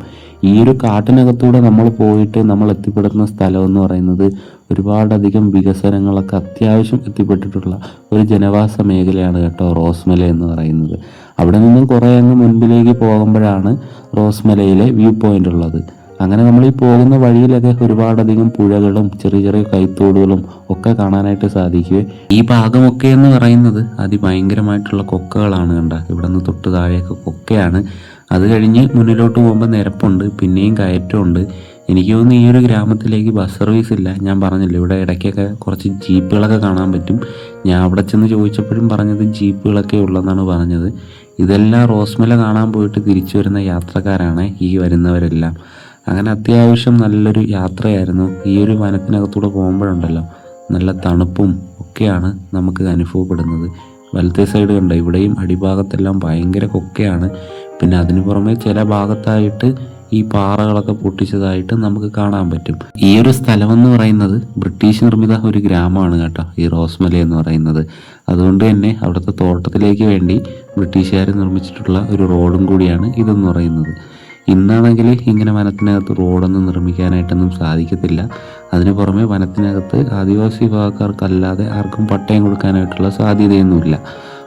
S4: ഈ ഒരു കാട്ടിനകത്തൂടെ നമ്മൾ പോയിട്ട് നമ്മൾ എത്തിപ്പെടുന്ന സ്ഥലം എന്ന് പറയുന്നത് ഒരുപാടധികം വികസനങ്ങളൊക്കെ അത്യാവശ്യം എത്തിപ്പെട്ടിട്ടുള്ള ഒരു ജനവാസ മേഖലയാണ് കേട്ടോ റോസ്മല എന്ന് പറയുന്നത്. അവിടെ നിന്നും കുറേ അങ്ങ് മുൻപിലേക്ക് പോകുമ്പോഴാണ് റോസ്മലയിലെ വ്യൂ പോയിന്റ് ഉള്ളത്. അങ്ങനെ നമ്മൾ ഈ പോകുന്ന വഴിയിലൊക്കെ ഒരുപാടധികം പുഴകളും ചെറിയ ചെറിയ കൈത്തോടുകളും ഒക്കെ കാണാനായിട്ട് സാധിക്കുക. ഈ ഭാഗമൊക്കെ എന്ന് പറയുന്നത് അതിഭയങ്കരമായിട്ടുള്ള കൊക്കകളാണ് കണ്ട. ഇവിടെ നിന്ന് തൊട്ട് താഴെയൊക്കെ കൊക്കയാണ്. അത് കഴിഞ്ഞ് മുന്നിലോട്ട് പോകുമ്പോൾ നിരപ്പുണ്ട്, പിന്നെയും കയറ്റമുണ്ട്. എനിക്ക് തോന്നുന്നു ഈ ഒരു ഗ്രാമത്തിലേക്ക് ബസ് സർവീസ് ഇല്ല. ഞാൻ പറഞ്ഞില്ല, ഇവിടെ ഇടയ്ക്കൊക്കെ കുറച്ച് ജീപ്പുകളൊക്കെ കാണാൻ പറ്റും. ഞാൻ അവിടെ ചെന്ന് ചോദിച്ചപ്പോഴും പറഞ്ഞത് ജീപ്പുകളൊക്കെ ഉള്ളതെന്നാണ് പറഞ്ഞത്. ഇതെല്ലാം റോസ്മല കാണാൻ പോയിട്ട് തിരിച്ചു വരുന്ന യാത്രക്കാരാണ് ഈ വരുന്നവരെല്ലാം. അങ്ങനെ അത്യാവശ്യം നല്ലൊരു യാത്രയായിരുന്നു. ഈ ഒരു വനത്തിനകത്തൂടെ പോകുമ്പോഴുണ്ടല്ലോ നല്ല തണുപ്പും ഒക്കെയാണ് നമുക്ക് അനുഭവപ്പെടുന്നത്. വലത്തെ സൈഡ് കണ്ടോ, ഇവിടെയും അടിഭാഗത്തെല്ലാം ഭയങ്കര കൊക്കയാണ്. പിന്നെ അതിനു പുറമെ ചില ഭാഗത്തായിട്ട് ഈ പാറകളൊക്കെ പൊട്ടിച്ചതായിട്ട് നമുക്ക് കാണാൻ പറ്റും. ഈ ഒരു സ്ഥലമെന്ന് പറയുന്നത് ബ്രിട്ടീഷ് നിർമ്മിത ഒരു ഗ്രാമമാണ് കേട്ടോ ഈ റോസ്മല എന്ന് പറയുന്നത്. അതുകൊണ്ട് തന്നെ അവിടുത്തെ തോട്ടത്തിലേക്ക് വേണ്ടി ബ്രിട്ടീഷുകാർ നിർമ്മിച്ചിട്ടുള്ള ഒരു റോഡും കൂടിയാണ് ഇതെന്ന് പറയുന്നത്. ഇന്നാണെങ്കിൽ ഇങ്ങനെ വനത്തിനകത്ത് റോഡൊന്നും നിർമ്മിക്കാനായിട്ടൊന്നും സാധിക്കത്തില്ല. അതിന് പുറമെ വനത്തിനകത്ത് ആദിവാസി വിഭാഗക്കാർക്കല്ലാതെ ആർക്കും പട്ടയം കൊടുക്കാനായിട്ടുള്ള സാധ്യതയൊന്നുമില്ല.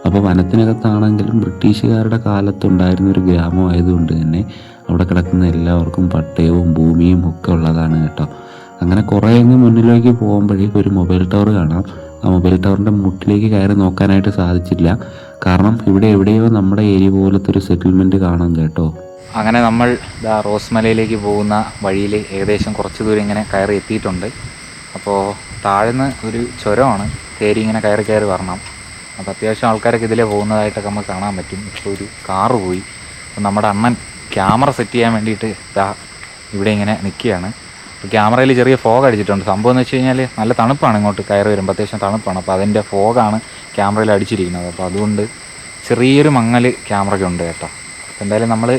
S4: അപ്പോൾ വനത്തിനകത്താണെങ്കിലും ബ്രിട്ടീഷുകാരുടെ കാലത്തുണ്ടായിരുന്ന ഒരു ഗ്രാമമായതുകൊണ്ട് തന്നെ അവിടെ കിടക്കുന്ന എല്ലാവർക്കും പട്ടയവും ഭൂമിയും ഒക്കെ ഉള്ളതാണ് കേട്ടോ. അങ്ങനെ കുറേ അങ്ങ് മുന്നിലേക്ക് പോകുമ്പോഴേക്കും ഒരു മൊബൈൽ ടവർ കാണാം. ആ മൊബൈൽ ടവറിൻ്റെ മുട്ടിലേക്ക് കയറി നോക്കാനായിട്ട് സാധിച്ചില്ല, കാരണം ഇവിടെ എവിടെയോ നമ്മുടെ ഏരിയ പോലത്തെ ഒരു സെറ്റിൽമെൻറ്റ് കാണാം കേട്ടോ.
S1: അങ്ങനെ നമ്മൾ റോസ്മലയിലേക്ക് പോകുന്ന വഴിയിൽ ഏകദേശം കുറച്ച് ദൂരം ഇങ്ങനെ കയറി എത്തിയിട്ടുണ്ട്. അപ്പോൾ താഴ്ന്ന് ഒരു ചുരമാണ്, കയറി ഇങ്ങനെ കയറി വരണം. അപ്പോൾ അത്യാവശ്യം ആൾക്കാരൊക്കെ ഇതിലേ പോകുന്നതായിട്ടൊക്കെ നമുക്ക് കാണാൻ പറ്റും. ഇപ്പോൾ ഒരു കാറ് പോയി. അപ്പോൾ നമ്മുടെ അണ്ണൻ ക്യാമറ സെറ്റ് ചെയ്യാൻ വേണ്ടിയിട്ട് ഇവിടെ ഇങ്ങനെ നിൽക്കുകയാണ്. അപ്പോൾ ക്യാമറയിൽ ചെറിയ ഫോഗ് അടിച്ചിട്ടുണ്ട്. സംഭവം എന്ന് വെച്ച് കഴിഞ്ഞാൽ നല്ല തണുപ്പാണ്, ഇങ്ങോട്ട് കയറി വരുമ്പോൾ അത്യാവശ്യം തണുപ്പാണ്. അപ്പോൾ അതിൻ്റെ ഫോഗാണ് ക്യാമറയിൽ അടിച്ചിരിക്കുന്നത്. അപ്പോൾ അതുകൊണ്ട് ചെറിയൊരു മങ്ങൽ ക്യാമറയ്ക്കുണ്ട് കേട്ടോ. അപ്പോൾ എന്തായാലും നമ്മൾ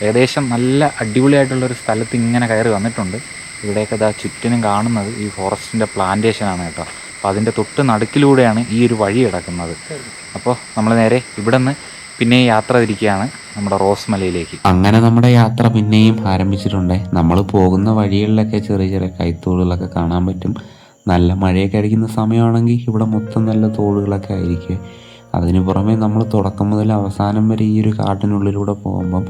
S1: ഏകദേശം നല്ല അടിപൊളിയായിട്ടുള്ളൊരു സ്ഥലത്ത് ഇങ്ങനെ കയറി വന്നിട്ടുണ്ട്. ഇവിടെയൊക്കെ ചുറ്റിനും കാണുന്നത് ഈ ഫോറസ്റ്റിൻ്റെ പ്ലാന്റേഷനാണ് കേട്ടോ. അപ്പോൾ അതിൻ്റെ തൊട്ട് നടുക്കിലൂടെയാണ് ഈ ഒരു വഴി കിടക്കുന്നത്. അപ്പോൾ നമ്മൾ നേരെ ഇവിടെ നിന്ന് പിന്നെ യാത്ര തിരിക്കുകയാണ് നമ്മുടെ റോസ്മലയിലേക്ക്.
S4: അങ്ങനെ നമ്മുടെ യാത്ര പിന്നെയും ആരംഭിച്ചിട്ടുണ്ട്. നമ്മൾ പോകുന്ന വഴികളിലൊക്കെ ചെറിയ ചെറിയ കൈത്തോടുകളൊക്കെ കാണാൻ പറ്റും. നല്ല മഴയൊക്കെ അടിക്കുന്ന സമയമാണെങ്കിൽ ഇവിടെ മൊത്തം നല്ല തോടുകളൊക്കെ ആയിരിക്കും. അതിന് പുറമെ നമ്മൾ തുടക്കം മുതൽ അവസാനം വരെ ഈ ഒരു കാട്ടിനുള്ളിലൂടെ പോകുമ്പം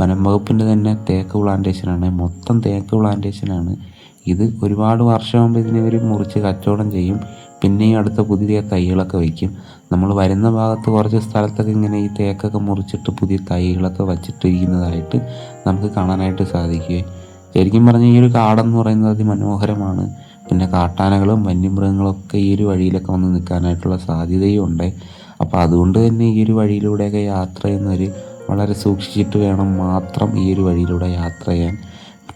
S4: വനം വകുപ്പിൻ്റെ തന്നെ തേക്ക് പ്ലാന്റേഷനാണ്, മൊത്തം തേക്ക് പ്ലാന്റേഷനാണ്. ഇത് ഒരുപാട് വർഷമാകുമ്പോൾ ഇതിനെ ഒരു മുറിച്ച് കച്ചവടം ചെയ്യും. പിന്നെയും അടുത്ത പുതിയ തൈകളൊക്കെ വയ്ക്കും. നമ്മൾ വരുന്ന ഭാഗത്ത് കുറച്ച് സ്ഥലത്തൊക്കെ ഇങ്ങനെ ഈ തേക്കൊക്കെ മുറിച്ചിട്ട് പുതിയ തൈകളൊക്കെ വച്ചിട്ടിരിക്കുന്നതായിട്ട് നമുക്ക് കാണാനായിട്ട് സാധിക്കുകയും. ശരിക്കും പറഞ്ഞാൽ ഈ ഒരു കാടെന്ന് പറയുന്നത് അതിമനോഹരമാണ്. പിന്നെ കാട്ടാനകളും വന്യമൃഗങ്ങളും ഒക്കെ ഈ ഒരു വഴിയിലൊക്കെ വന്ന് നിൽക്കാനായിട്ടുള്ള സാധ്യതയും ഉണ്ട്. അപ്പോൾ അതുകൊണ്ട് തന്നെ ഈ ഒരു വഴിയിലൂടെയൊക്കെ യാത്ര ചെയ്യുന്നവർ വളരെ സൂക്ഷിച്ചിട്ട് വേണം മാത്രം ഈ ഒരു വഴിയിലൂടെ യാത്ര ചെയ്യാൻ.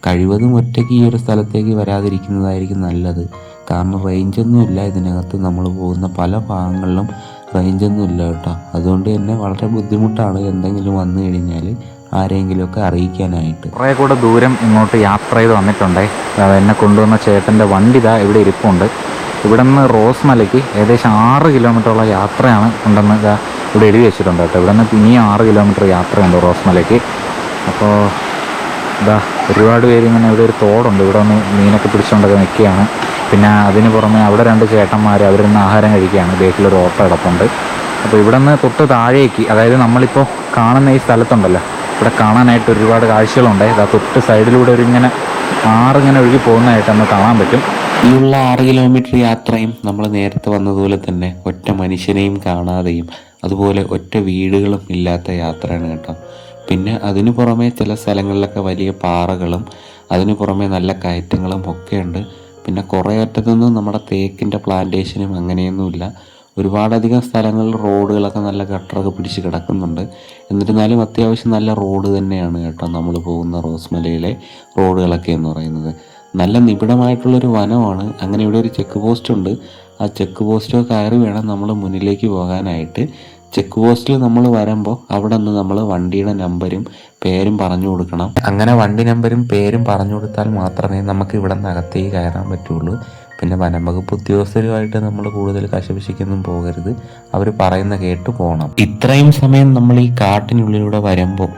S4: കഴിവതും ഒറ്റയ്ക്ക് ഈ ഒരു സ്ഥലത്തേക്ക് വരാതിരിക്കുന്നതായിരിക്കും നല്ലത്. കാരണം റേഞ്ചൊന്നുമില്ല ഇതിനകത്ത്. നമ്മൾ പോകുന്ന പല ഭാഗങ്ങളിലും റേഞ്ചൊന്നുമില്ല കേട്ടോ. അതുകൊണ്ട് തന്നെ വളരെ ബുദ്ധിമുട്ടാണ് എന്തെങ്കിലും വന്നു കഴിഞ്ഞാൽ ആരെങ്കിലുമൊക്കെ അറിയിക്കാനായിട്ട്.
S1: കുറേ കൂടെ ദൂരം ഇങ്ങോട്ട് യാത്ര ചെയ്ത് വന്നിട്ടുണ്ടേ. എന്നെ കൊണ്ടുവന്ന ചേട്ടൻ്റെ വണ്ടി ഇവിടെ ഇരിപ്പുണ്ട്. ഇവിടെ നിന്ന് റോസ്മലയ്ക്ക് ഏകദേശം 6 കിലോമീറ്ററുള്ള യാത്രയാണ് ഉണ്ടെന്ന് ഇവിടെ എഴുതി വെച്ചിട്ടുണ്ട് കേട്ടോ. ഇവിടെ നിന്ന് പിന്നെയും 6 കിലോമീറ്റർ യാത്രയുണ്ട് റോസ്മലയ്ക്ക്. അപ്പോൾ ഒരുപാട് പേര് ഇങ്ങനെ ഇവിടെ ഒരു തോടുണ്ട്, ഇവിടെ ഒന്ന് മീനൊക്കെ പിടിച്ചുകൊണ്ടൊക്കെ നിൽക്കുകയാണ്. പിന്നെ അതിന് പുറമെ അവിടെ 2 ചേട്ടന്മാർ അവരിന്ന് ആഹാരം കഴിക്കുകയാണ്. ബേക്കിലൊരു ഓട്ടോ കിടപ്പുണ്ട്. അപ്പോൾ ഇവിടെ നിന്ന് തൊട്ട് താഴേക്ക്, അതായത് നമ്മളിപ്പോൾ കാണുന്ന ഈ സ്ഥലത്തുണ്ടല്ലോ, ഇവിടെ കാണാനായിട്ട് ഒരുപാട് കാഴ്ചകളുണ്ട്. തൊട്ട് സൈഡിലൂടെ ഇങ്ങനെ ആറിങ്ങനെ ഒഴുകി പോകുന്നതായിട്ട് നമുക്ക് കാണാൻ പറ്റും.
S4: ഈ ഉള്ള 6 കിലോമീറ്റർ യാത്രയും നമ്മൾ നേരത്തെ വന്നതുപോലെ തന്നെ ഒറ്റ മനുഷ്യനെയും കാണാതെയും അതുപോലെ ഒറ്റ വീടുകളും ഇല്ലാത്ത യാത്രയാണ് കേട്ടോ. പിന്നെ അതിനു പുറമെ ചില സ്ഥലങ്ങളിലൊക്കെ വലിയ പാറകളും അതിനു പുറമെ നല്ല കയറ്റങ്ങളും ഒക്കെയുണ്ട്. പിന്നെ കുറേ അറ്റത്തൊന്നും നമ്മുടെ തേക്കിൻ്റെ പ്ലാന്റേഷനും അങ്ങനെയൊന്നുമില്ല. ഒരുപാടധികം സ്ഥലങ്ങളിൽ റോഡുകളൊക്കെ നല്ല ഗട്ടറൊക്കെ പിടിച്ച് കിടക്കുന്നുണ്ട്. എന്നിരുന്നാലും അത്യാവശ്യം നല്ല റോഡ് തന്നെയാണ് കേട്ടോ നമ്മൾ പോകുന്ന റോസ്മലയിലെ റോഡുകളൊക്കെ എന്ന് പറയുന്നത്. നല്ല നിബിഡമായിട്ടുള്ളൊരു വനമാണ്. അങ്ങനെ ഇവിടെ ഒരു ചെക്ക് പോസ്റ്റ് ഉണ്ട്. ആ ചെക്ക് പോസ്റ്റ് കയറി വേണം നമ്മൾ മുന്നിലേക്ക് പോകാനായിട്ട്. ചെക്ക് പോസ്റ്റിൽ നമ്മൾ വരുമ്പോൾ അവിടെ നിന്ന് നമ്മൾ വണ്ടിയുടെ നമ്പരും പേരും പറഞ്ഞു കൊടുക്കണം. അങ്ങനെ വണ്ടി നമ്പരും പേരും പറഞ്ഞു കൊടുത്താൽ മാത്രമേ നമുക്ക് ഇവിടെ നിന്ന് അകത്തേക്ക് കയറാൻ പറ്റുള്ളൂ. പിന്നെ വനം വകുപ്പ് ഉദ്യോഗസ്ഥരുമായിട്ട് നമ്മൾ കൂടുതൽ കശപിശിക്കൊന്നും പോകരുത്, അവർ പറയുന്ന കേട്ട് പോകണം. ഇത്രയും സമയം നമ്മൾ ഈ കാട്ടിനുള്ളിലൂടെ വരുമ്പോൾ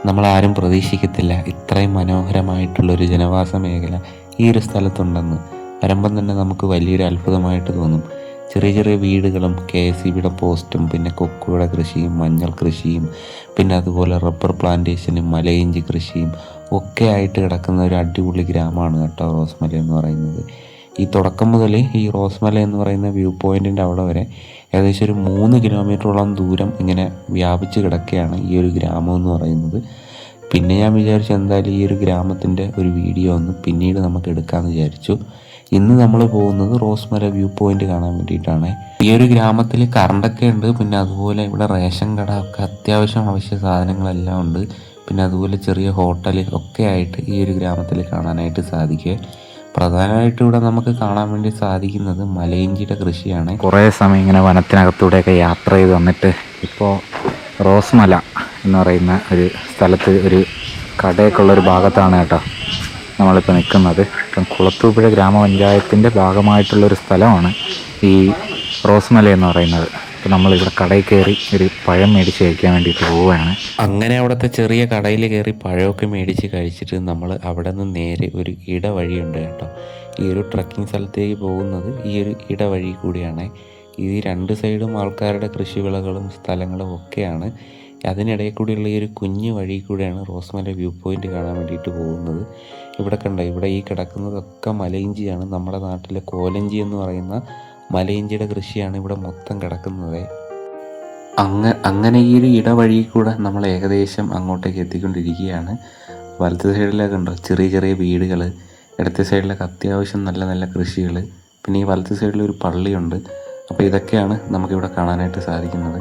S4: നമ്മൾ ആരും പ്രതീക്ഷിക്കത്തില്ല ഇത്രയും മനോഹരമായിട്ടുള്ളൊരു ജനവാസ മേഖല ഈ ഒരു സ്ഥലത്തുണ്ടെന്ന്. വരുമ്പം തന്നെ നമുക്ക് വലിയൊരു അത്ഭുതമായിട്ട് തോന്നും. ചെറിയ ചെറിയ വീടുകളും KSEBിയുടെ പോസ്റ്റും പിന്നെ കൊക്കോയുടെ കൃഷിയും മഞ്ഞൾ കൃഷിയും പിന്നെ അതുപോലെ റബ്ബർ പ്ലാന്റേഷനും മലയിഞ്ചി കൃഷിയും ഒക്കെ ആയിട്ട് കിടക്കുന്ന ഒരു അടിപൊളി ഗ്രാമമാണ് കേട്ടോ റോസ്മല എന്ന് പറയുന്നത്. ഈ തുടക്കം മുതൽ ഈ റോസ്മല എന്ന് പറയുന്ന വ്യൂ പോയിൻറ്റിൻ്റെ അവിടെ വരെ ഏകദേശം ഒരു 3 കിലോമീറ്ററോളം ദൂരം ഇങ്ങനെ വ്യാപിച്ച് കിടക്കുകയാണ് ഈ ഒരു ഗ്രാമം എന്ന് പറയുന്നത്. പിന്നെ ഞാൻ വിചാരിച്ചു എന്തായാലും ഈ ഒരു ഗ്രാമത്തിൻ്റെ ഒരു വീഡിയോ ഒന്ന് പിന്നീട് നമുക്ക് എടുക്കാമെന്ന് വിചാരിച്ചു. ഇന്ന് നമ്മൾ പോകുന്നത് റോസ്മല വ്യൂ പോയിന്റ് കാണാൻ വേണ്ടിയിട്ടാണ്. ഈ ഒരു ഗ്രാമത്തിൽ കറണ്ടൊക്കെ ഉണ്ട്. പിന്നെ അതുപോലെ ഇവിടെ റേഷൻ കട ഒക്കെ അത്യാവശ്യം അവശ്യ സാധനങ്ങളെല്ലാം ഉണ്ട്. പിന്നെ അതുപോലെ ചെറിയ ഹോട്ടൽ ഒക്കെ ആയിട്ട് ഈ ഒരു ഗ്രാമത്തിൽ കാണാനായിട്ട് സാധിക്കുക. പ്രധാനമായിട്ടും ഇവിടെ നമുക്ക് കാണാൻ വേണ്ടി സാധിക്കുന്നത് മലയിഞ്ചിയുടെ കൃഷിയാണ്.
S1: കുറേ സമയം ഇങ്ങനെ വനത്തിനകത്തൂടെയൊക്കെ യാത്ര ചെയ്ത് വന്നിട്ട് ഇപ്പോൾ റോസ്മല എന്ന് പറയുന്ന ഒരു സ്ഥലത്ത് ഒരു കടയൊക്കെ ഉള്ളൊരു ഭാഗത്താണ് കേട്ടോ നമ്മളിപ്പോൾ നിൽക്കുന്നത്. ഇപ്പം കുളത്തൂപ്പുഴ ഗ്രാമപഞ്ചായത്തിൻ്റെ ഭാഗമായിട്ടുള്ളൊരു സ്ഥലമാണ് ഈ റോസ്മല എന്ന് പറയുന്നത്. അപ്പോൾ നമ്മളിവിടെ കടയിൽ കയറി ഒരു പഴം മേടിച്ച് കഴിക്കാൻ വേണ്ടിയിട്ട് പോവുകയാണ്.
S4: അങ്ങനെ അവിടുത്തെ ചെറിയ കടയിൽ കയറി പഴമൊക്കെ മേടിച്ച് കഴിച്ചിട്ട് നമ്മൾ അവിടെ നിന്ന് നേരെ ഒരു ഇടവഴിയുണ്ട് കേട്ടോ. ഈ ഒരു ട്രക്കിംഗ് സ്ഥലത്തേക്ക് പോകുന്നത് ഈ ഒരു ഇടവഴി കൂടിയാണ്. ഈ 2 സൈഡും ആൾക്കാരുടെ കൃഷിവിളകളും സ്ഥലങ്ങളും ഒക്കെയാണ്. അതിനിടയിൽ കൂടിയുള്ള ഈ ഒരു കുഞ്ഞു വഴി കൂടെയാണ് റോസ്മല വ്യൂ പോയിൻ്റ് കാണാൻ വേണ്ടിയിട്ട് പോകുന്നത്. ഇവിടെ കണ്ട, ഇവിടെ ഈ കിടക്കുന്നതൊക്കെ മലയിഞ്ചിയാണ്. നമ്മുടെ നാട്ടിലെ കോലഞ്ചി എന്ന് പറയുന്ന മലയിഞ്ചിയുടെ കൃഷിയാണ് ഇവിടെ മൊത്തം കിടക്കുന്നത്. അങ്ങനെ ഈ ഒരു ഇടവഴി കൂടെ നമ്മൾ ഏകദേശം അങ്ങോട്ടേക്ക് എത്തിക്കൊണ്ടിരിക്കുകയാണ്. വലത്തെ സൈഡിലൊക്കെ ഉണ്ടോ ചെറിയ ചെറിയ വീടുകൾ, ഇടത്തെ സൈഡിലൊക്കെ അത്യാവശ്യം നല്ല നല്ല കൃഷികൾ, പിന്നെ ഈ വലത്തെ സൈഡിലൊരു പള്ളിയുണ്ട്. അപ്പോൾ ഇതൊക്കെയാണ് നമുക്കിവിടെ കാണാനായിട്ട് സാധിക്കുന്നത്.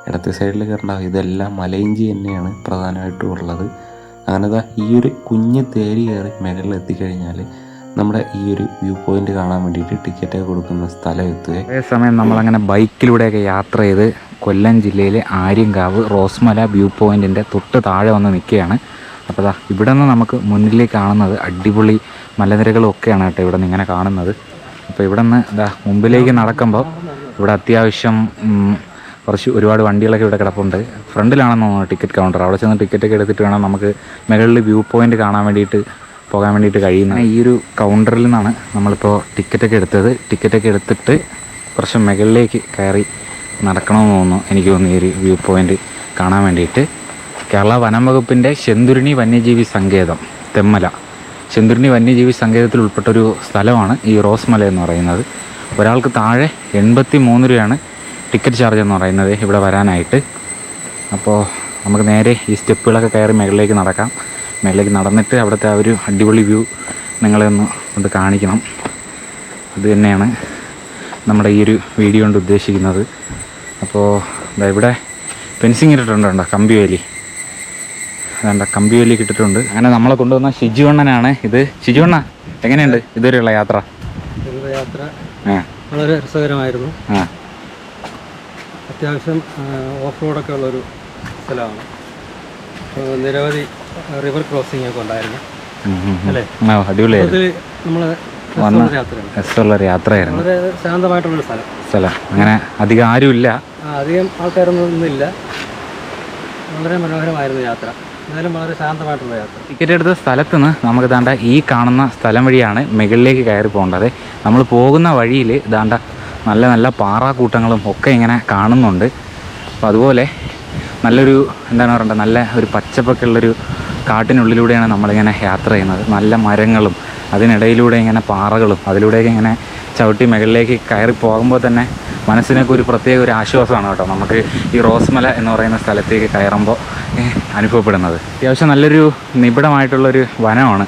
S4: ഇടത്തെ സൈഡിൽ കണ്ടാൽ ഇതെല്ലാം മലയിഞ്ചി തന്നെയാണ് പ്രധാനമായിട്ടും ഉള്ളത്. അങ്ങനെ ഈ ഒരു കുഞ്ഞ് തേരി കയറി മുകളിൽ എത്തിക്കഴിഞ്ഞാൽ നമ്മുടെ ഈ ഒരു വ്യൂ പോയിൻ്റ് കാണാൻ വേണ്ടിയിട്ട് ടിക്കറ്റ് കൊടുക്കുന്ന സ്ഥലം എത്തുക.
S1: അതേസമയം നമ്മളങ്ങനെ ബൈക്കിലൂടെയൊക്കെ യാത്ര ചെയ്ത് കൊല്ലം ജില്ലയിലെ ആര്യങ്കാവ് റോസ്മല വ്യൂ പോയിൻറ്റിൻ്റെ തൊട്ട് താഴെ വന്ന് നിൽക്കുകയാണ്. അപ്പോൾ ദാ ഇവിടെ നിന്ന് നമുക്ക് മുന്നിലേക്ക് കാണുന്നത് അടിപൊളി മലനിരകളും ഒക്കെയാണ് കേട്ടോ ഇവിടെ നിന്ന് ഇങ്ങനെ കാണുന്നത്. അപ്പോൾ ഇവിടെ നിന്ന് ദാ മുമ്പിലേക്ക് നടക്കുമ്പോൾ ഇവിടെ അത്യാവശ്യം ഒരുപാട് വണ്ടികളൊക്കെ ഇവിടെ കിടപ്പുണ്ട്. ഫ്രണ്ടിലാണെന്ന് തോന്നുന്നു ടിക്കറ്റ് കൗണ്ടർ. അവിടെ ചെന്ന് ടിക്കറ്റൊക്കെ എടുത്തിട്ട് വേണം നമുക്ക് മുകളിൽ വ്യൂ പോയിൻ്റ് കാണാൻ വേണ്ടിയിട്ട് പോകാൻ വേണ്ടിയിട്ട് കഴിയുന്നത്. ഈ ഒരു കൗണ്ടറിൽ നിന്നാണ് നമ്മളിപ്പോൾ ടിക്കറ്റൊക്കെ എടുത്തത്. ടിക്കറ്റൊക്കെ എടുത്തിട്ട് കുറച്ച് മുകളിലേക്ക് കയറി നടക്കണമെന്ന് തോന്നുന്നു എനിക്ക് തോന്നുന്നു ഈ ഒരു വ്യൂ പോയിൻ്റ് കാണാൻ വേണ്ടിയിട്ട്. കേരള വനം വകുപ്പിൻ്റെ ശെന്തുരുണി വന്യജീവി സങ്കേതം തെന്മല, ശെന്തുരുണി വന്യജീവി സങ്കേതത്തിൽ ഉൾപ്പെട്ടൊരു സ്ഥലമാണ് ഈ റോസ്മല എന്ന് പറയുന്നത്. ഒരാൾക്ക് താഴെ 83 രൂപയാണ് ടിക്കറ്റ് ചാർജ് എന്ന് പറയുന്നത് ഇവിടെ വരാനായിട്ട്. അപ്പോൾ നമുക്ക് നേരെ ഈ സ്റ്റെപ്പുകളൊക്കെ കയറി മുകളിലേക്ക് നടക്കാം. മുകളിലേക്ക് നടന്നിട്ട് അവിടുത്തെ ആ ഒരു അടിപൊളി വ്യൂ നിങ്ങളെ ഒന്ന് കൊണ്ട് കാണിക്കണം. അത് തന്നെയാണ് നമ്മുടെ ഈ ഒരു വീഡിയോ കൊണ്ട് ഉദ്ദേശിക്കുന്നത്. അപ്പോൾ ഇവിടെ ഫെൻസിങ് ഇട്ടിട്ടുണ്ടോ, കമ്പിവേലി, അതുകൊണ്ട് കമ്പിവേലി ഇട്ടിട്ടുണ്ട്. അങ്ങനെ നമ്മളെ കൊണ്ടുവന്ന ഷിജുവണ്ണനാണ് ഇത്. ഷിജുവണ്ണ, എങ്ങനെയുണ്ട് ഇതുവരെയുള്ള യാത്ര?
S2: യാത്ര വളരെ രസകരമായിരുന്നു. അത്യാവശ്യം ഓഫ് റോഡൊക്കെ ഉള്ളൊരു സ്ഥലമാണ്. നിരവധി റിവർ ക്രോസിംഗ് ഒക്കെ ഉണ്ടായിരുന്നു അല്ലേ?
S1: അടിപൊളിയായിരുന്നു.
S2: നമ്മള്
S1: യാത്രയായിരുന്നു.
S2: വളരെ ശാന്തമായിട്ടുള്ളൊരു സ്ഥലം.
S1: അങ്ങനെ അധികം ആരുമില്ല,
S2: അധികം ആൾക്കാരൊന്നും ഇല്ല. വളരെ മനോഹരമായിരുന്നു യാത്ര. എന്നാലും വളരെ ശാന്തമായിട്ടുള്ള യാത്ര.
S1: ടിക്കറ്റ് എടുത്ത സ്ഥലത്ത് നിന്ന് നമുക്ക് ദാണ്ട ഈ കാണുന്ന സ്ഥലം വഴിയാണ് മുകളിലേക്ക് കയറി പോകേണ്ടത്. നമ്മൾ പോകുന്ന വഴിയിൽ ദാണ്ട നല്ല നല്ല പാറാക്കൂട്ടങ്ങളും ഒക്കെ ഇങ്ങനെ കാണുന്നുണ്ട്. അപ്പോൾ അതുപോലെ നല്ലൊരു എന്താണ് പറയേണ്ടത്, നല്ല ഒരു പച്ചപ്പൊക്കെ ഉള്ളൊരു കാട്ടിനുള്ളിലൂടെയാണ് നമ്മളിങ്ങനെ യാത്ര ചെയ്യുന്നത്. നല്ല മരങ്ങളും അതിനിടയിലൂടെ ഇങ്ങനെ പാറകളും അതിലൂടെയൊക്കെ ഇങ്ങനെ ചവിട്ടി മുകളിലേക്ക് കയറി പോകുമ്പോൾ തന്നെ മനസ്സിനൊക്കെ ഒരു പ്രത്യേക ഒരു ആശ്വാസമാണ് കേട്ടോ നമുക്ക് ഈ റോസ്മല എന്ന് പറയുന്ന സ്ഥലത്തേക്ക് കയറുമ്പോൾ അനുഭവപ്പെടുന്നത്. അത്യാവശ്യം നല്ലൊരു നിബിഡമായിട്ടുള്ളൊരു വനമാണ്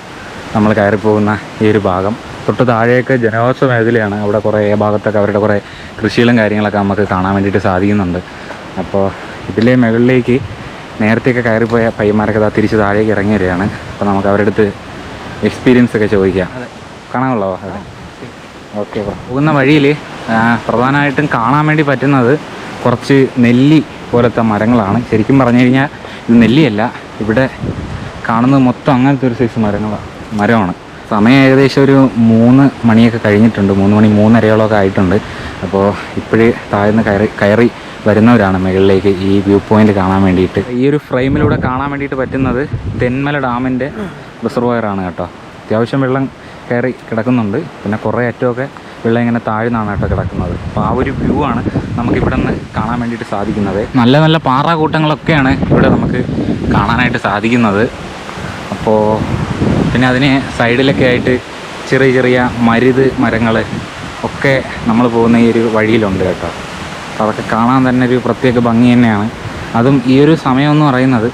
S1: നമ്മൾ കയറിപ്പോകുന്ന ഈ ഒരു ഭാഗം. തൊട്ട് താഴെയൊക്കെ ജനവാസ മേഖലയാണ്. അവിടെ കുറേ ഭാഗത്തൊക്കെ അവരുടെ കുറേ കൃഷികളും കാര്യങ്ങളൊക്കെ നമുക്ക് കാണാൻ വേണ്ടിയിട്ട് സാധിക്കുന്നുണ്ട്. അപ്പോൾ ഇതിലെ മുകളിലേക്ക് നേരത്തെയൊക്കെ കയറിപ്പോയ പയ്യന്മാരൊക്കെ തിരിച്ച് താഴേക്ക് ഇറങ്ങി വരികയാണ്. അപ്പോൾ നമുക്ക് അവരുടെ അടുത്ത് എക്സ്പീരിയൻസ് ഒക്കെ ചോദിക്കാം. കാണാനുള്ളോ? അതെ, ഓക്കെ. പോകുന്ന വഴിയിൽ പ്രധാനമായിട്ടും കാണാൻ വേണ്ടി പറ്റുന്നത് കുറച്ച് നെല്ലി പോലത്തെ മരങ്ങളാണ്. ശരിക്കും പറഞ്ഞു കഴിഞ്ഞാൽ ഇത് നെല്ലിയല്ല, ഇവിടെ കാണുന്നത് മൊത്തം അങ്ങനത്തെ ഒരു സൈസ് മരമാണ്. സമയം ഏകദേശം ഒരു 3 മണിയൊക്കെ കഴിഞ്ഞിട്ടുണ്ട്. 3 മണി 3:30 ആയിട്ടുണ്ട്. അപ്പോൾ ഇപ്പോഴേ താഴ്ന്ന് കയറി വരുന്നവരാണ് മുകളിലേക്ക് ഈ വ്യൂ പോയിൻ്റ് കാണാൻ വേണ്ടിയിട്ട്. ഈ ഒരു ഫ്രെയിമിലൂടെ കാണാൻ വേണ്ടിയിട്ട് പറ്റുന്നത് തെന്മല ഡാമിൻ്റെ റിസർവോയറാണ് കേട്ടോ. അത്യാവശ്യം വെള്ളം കയറി കിടക്കുന്നുണ്ട്. പിന്നെ കുറേ അറ്റമൊക്കെ വെള്ളം ഇങ്ങനെ താഴ്ന്നാണ് കേട്ടോ കിടക്കുന്നത്. അപ്പോൾ ആ ഒരു വ്യൂ ആണ് നമുക്കിവിടെ നിന്ന് കാണാൻ വേണ്ടിയിട്ട് സാധിക്കുന്നത്. നല്ല നല്ല പാറാകൂട്ടങ്ങളൊക്കെയാണ് ഇവിടെ നമുക്ക് കാണാനായിട്ട് സാധിക്കുന്നത്. അപ്പോൾ പിന്നെ അതിന് സൈഡിലൊക്കെ ആയിട്ട് ചെറിയ ചെറിയ മരങ്ങൾ ഒക്കെ നമ്മൾ പോകുന്ന ഈ ഒരു വഴിയിലുണ്ട് കേട്ടോ. അപ്പോൾ അതൊക്കെ കാണാൻ തന്നെ ഒരു പ്രത്യേക ഭംഗി തന്നെയാണ്. അതും ഈ ഒരു സമയം എന്ന് പറയുന്നത്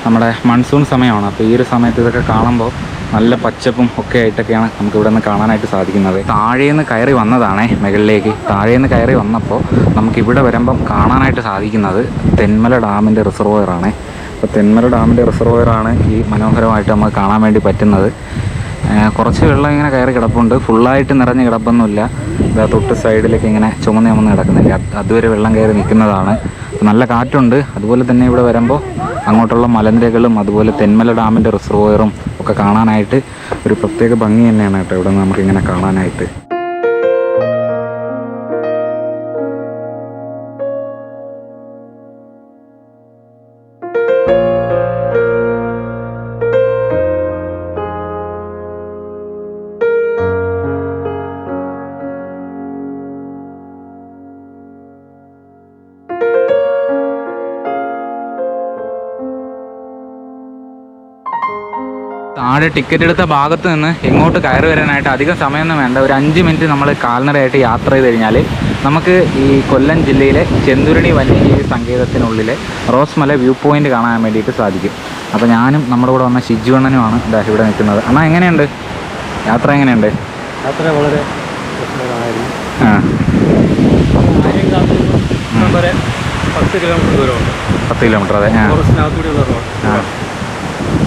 S1: നമ്മുടെ മൺസൂൺ സമയമാണ്. അപ്പോൾ ഈ ഒരു സമയത്ത് ഇതൊക്കെ കാണുമ്പോൾ നല്ല പച്ചപ്പും ഒക്കെ ആയിട്ടൊക്കെയാണ് നമുക്ക് ഇവിടെ നിന്ന് കാണാനായിട്ട് സാധിക്കുന്നത്. താഴേന്ന് കയറി വന്നതാണേ മുകളിലേക്ക്. താഴേന്ന് കയറി വന്നപ്പോൾ നമുക്കിവിടെ വരുമ്പം കാണാനായിട്ട് സാധിക്കുന്നത് തെന്മല ഡാമിൻ്റെ റിസർവോയറാണ്. അപ്പോൾ തെന്മല ഡാമിൻ്റെ റിസർവോയറാണ് ഈ മനോഹരമായിട്ട് നമുക്ക് കാണാൻ വേണ്ടി പറ്റുന്നത്. കുറച്ച് വെള്ളം ഇങ്ങനെ കയറി കിടപ്പുണ്ട്. ഫുള്ളായിട്ട് നിറഞ്ഞ് കിടപ്പൊന്നുമില്ല. ഇതാ തൊട്ട് സൈഡിലേക്ക് ഇങ്ങനെ ചുമന്ന് കിടക്കുന്നില്ല, അതുവരെ വെള്ളം കയറി നിൽക്കുന്നതാണ്. നല്ല കാറ്റുണ്ട്. അതുപോലെ തന്നെ ഇവിടെ വരുമ്പോൾ അങ്ങോട്ടുള്ള മലനിരകളും അതുപോലെ തെന്മല ഡാമിൻ്റെ റിസർവോയറും ഒക്കെ കാണാനായിട്ട് ഒരു പ്രത്യേക ഭംഗി തന്നെയാണ് കേട്ടോ ഇവിടെ നിന്ന് നമുക്കിങ്ങനെ കാണാനായിട്ട്. താഴെ ടിക്കറ്റ് എടുത്ത ഭാഗത്ത് നിന്ന് ഇങ്ങോട്ട് കയറി വരാനായിട്ട് അധികം സമയമൊന്നും വേണ്ട. ഒരു 5 മിനിറ്റ് നമ്മൾ കാൽനടയായിട്ട് യാത്ര ചെയ്ത് കഴിഞ്ഞാൽ നമുക്ക് ഈ കൊല്ലം ജില്ലയിലെ ചെന്തുരുണി വന്യജീവി സങ്കേതത്തിനുള്ളിലെ റോസ്മല വ്യൂ പോയിൻ്റ് കാണാൻ വേണ്ടിയിട്ട് സാധിക്കും. അപ്പോൾ ഞാനും നമ്മുടെ കൂടെ വന്ന ഷിജു അണ്ണനുമാണ് ഇവിടെ നിൽക്കുന്നത്. അണ്ണാ എങ്ങനെയുണ്ട് യാത്ര? എങ്ങനെയുണ്ട്
S2: യാത്ര? വളരെ രസകരമായിരുന്നു.
S1: ആ,
S2: വരെ 10 കിലോമീറ്റർ ദൂരമുണ്ട്.
S1: 10 കിലോമീറ്റർ. അതെ,
S2: ഫോറസ്റ്റിനകത്തൂടെയുള്ള റോഡ്.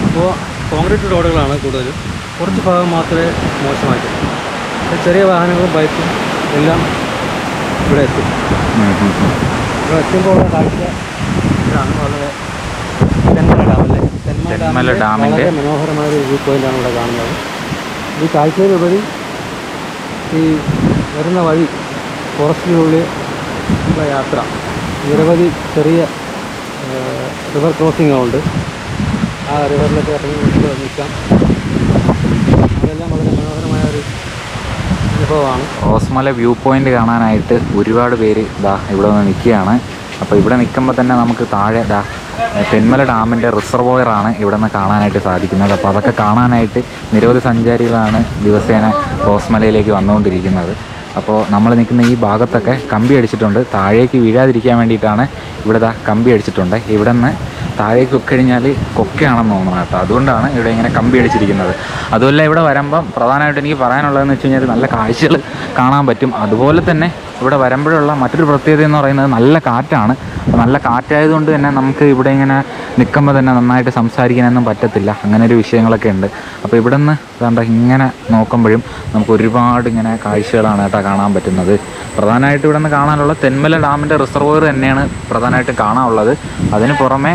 S2: അപ്പോൾ കോൺക്രീറ്റ് റോഡുകളാണ് കൂടുതലും. കുറച്ച് ഭാഗം മാത്രമേ മോശമായിട്ടുള്ളൂ. ചെറിയ വാഹനങ്ങളും ബൈക്കും എല്ലാം ഇവിടെ എത്തും. ഇവിടെ എത്തുമ്പോൾ കാഴ്ച ഇതാണ്. വളരെ തെന്മല ഡാമല്ലേ, തെന്മല ഡാമിൻ്റെ വളരെ മനോഹരമായ ഒരു വ്യൂ പോയിൻ്റാണ് ഇവിടെ കാണുന്നത്. ഈ കാഴ്ചയിലുപരി ഈ വരുന്ന വഴി ഫോറസ്റ്റിനുള്ളിൽ ഉള്ള യാത്ര, നിരവധി ചെറിയ റിവർ ക്രോസിങ്ങുകളുണ്ട്. ആ റിവറിലൊക്കെ ഇറങ്ങി നിൽക്കാം. അതെല്ലാം വളരെ മനോഹരമായ ഒരു അനുഭവമാണ്.
S1: റോസ്മല വ്യൂ പോയിൻ്റ് കാണാനായിട്ട് ഒരുപാട് പേര് ഇവിടെ വന്ന് നിൽക്കുകയാണ്. അപ്പോൾ ഇവിടെ നിൽക്കുമ്പോൾ തന്നെ നമുക്ക് താഴെ തെന്മല ഡാമിൻ്റെ റിസർവോയറാണ് ഇവിടെ നിന്ന് കാണാനായിട്ട് സാധിക്കുന്നത്. അപ്പോൾ അതൊക്കെ കാണാനായിട്ട് നിരവധി സഞ്ചാരികളാണ് ദിവസേന റോസ്മലയിലേക്ക് വന്നുകൊണ്ടിരിക്കുന്നത്. അപ്പോൾ നമ്മൾ നിൽക്കുന്ന ഈ ഭാഗത്തൊക്കെ കമ്പി അടിച്ചിട്ടുണ്ട്. താഴേക്ക് വീഴാതിരിക്കാൻ വേണ്ടിയിട്ടാണ് ഇവിടെ കമ്പി അടിച്ചിട്ടുണ്ട്. ഇവിടെ നിന്ന് താഴേക്ക് കഴിഞ്ഞാൽ കൊക്കയാണെന്ന് തോന്നുന്നു കേട്ടോ. അതുകൊണ്ടാണ് ഇവിടെ ഇങ്ങനെ കമ്പി അടിച്ചിരിക്കുന്നത്. അതുമല്ല ഇവിടെ വരുമ്പം പ്രധാനമായിട്ട് എനിക്ക് പറയാനുള്ളതെന്ന് വെച്ച് കഴിഞ്ഞാൽ നല്ല കാഴ്ചകൾ കാണാൻ പറ്റും. അതുപോലെ തന്നെ ഇവിടെ വരുമ്പോഴുള്ള മറ്റൊരു പ്രത്യേകത എന്ന് പറയുന്നത് നല്ല കാറ്റാണ്. നല്ല കാറ്റായതുകൊണ്ട് തന്നെ നമുക്ക് ഇവിടെ ഇങ്ങനെ നിൽക്കുമ്പോൾ തന്നെ നന്നായിട്ട് സംസാരിക്കാനൊന്നും പറ്റത്തില്ല. അങ്ങനെ ഒരു വിഷയങ്ങളൊക്കെ ഉണ്ട്. അപ്പോൾ ഇവിടെ നിന്ന് കണ്ട ഇങ്ങനെ നോക്കുമ്പോഴും നമുക്ക് ഒരുപാട് ഇങ്ങനെ കാഴ്ചകളാണ് കേട്ടോ കാണാൻ പറ്റുന്നത്. പ്രധാനമായിട്ട് ഇവിടെ നിന്ന് കാണാനുള്ള തെന്മല ഡാമിൻ്റെ റിസർവോയർ തന്നെയാണ് പ്രധാനമായിട്ടും കാണാനുള്ളത്. അതിന് പുറമെ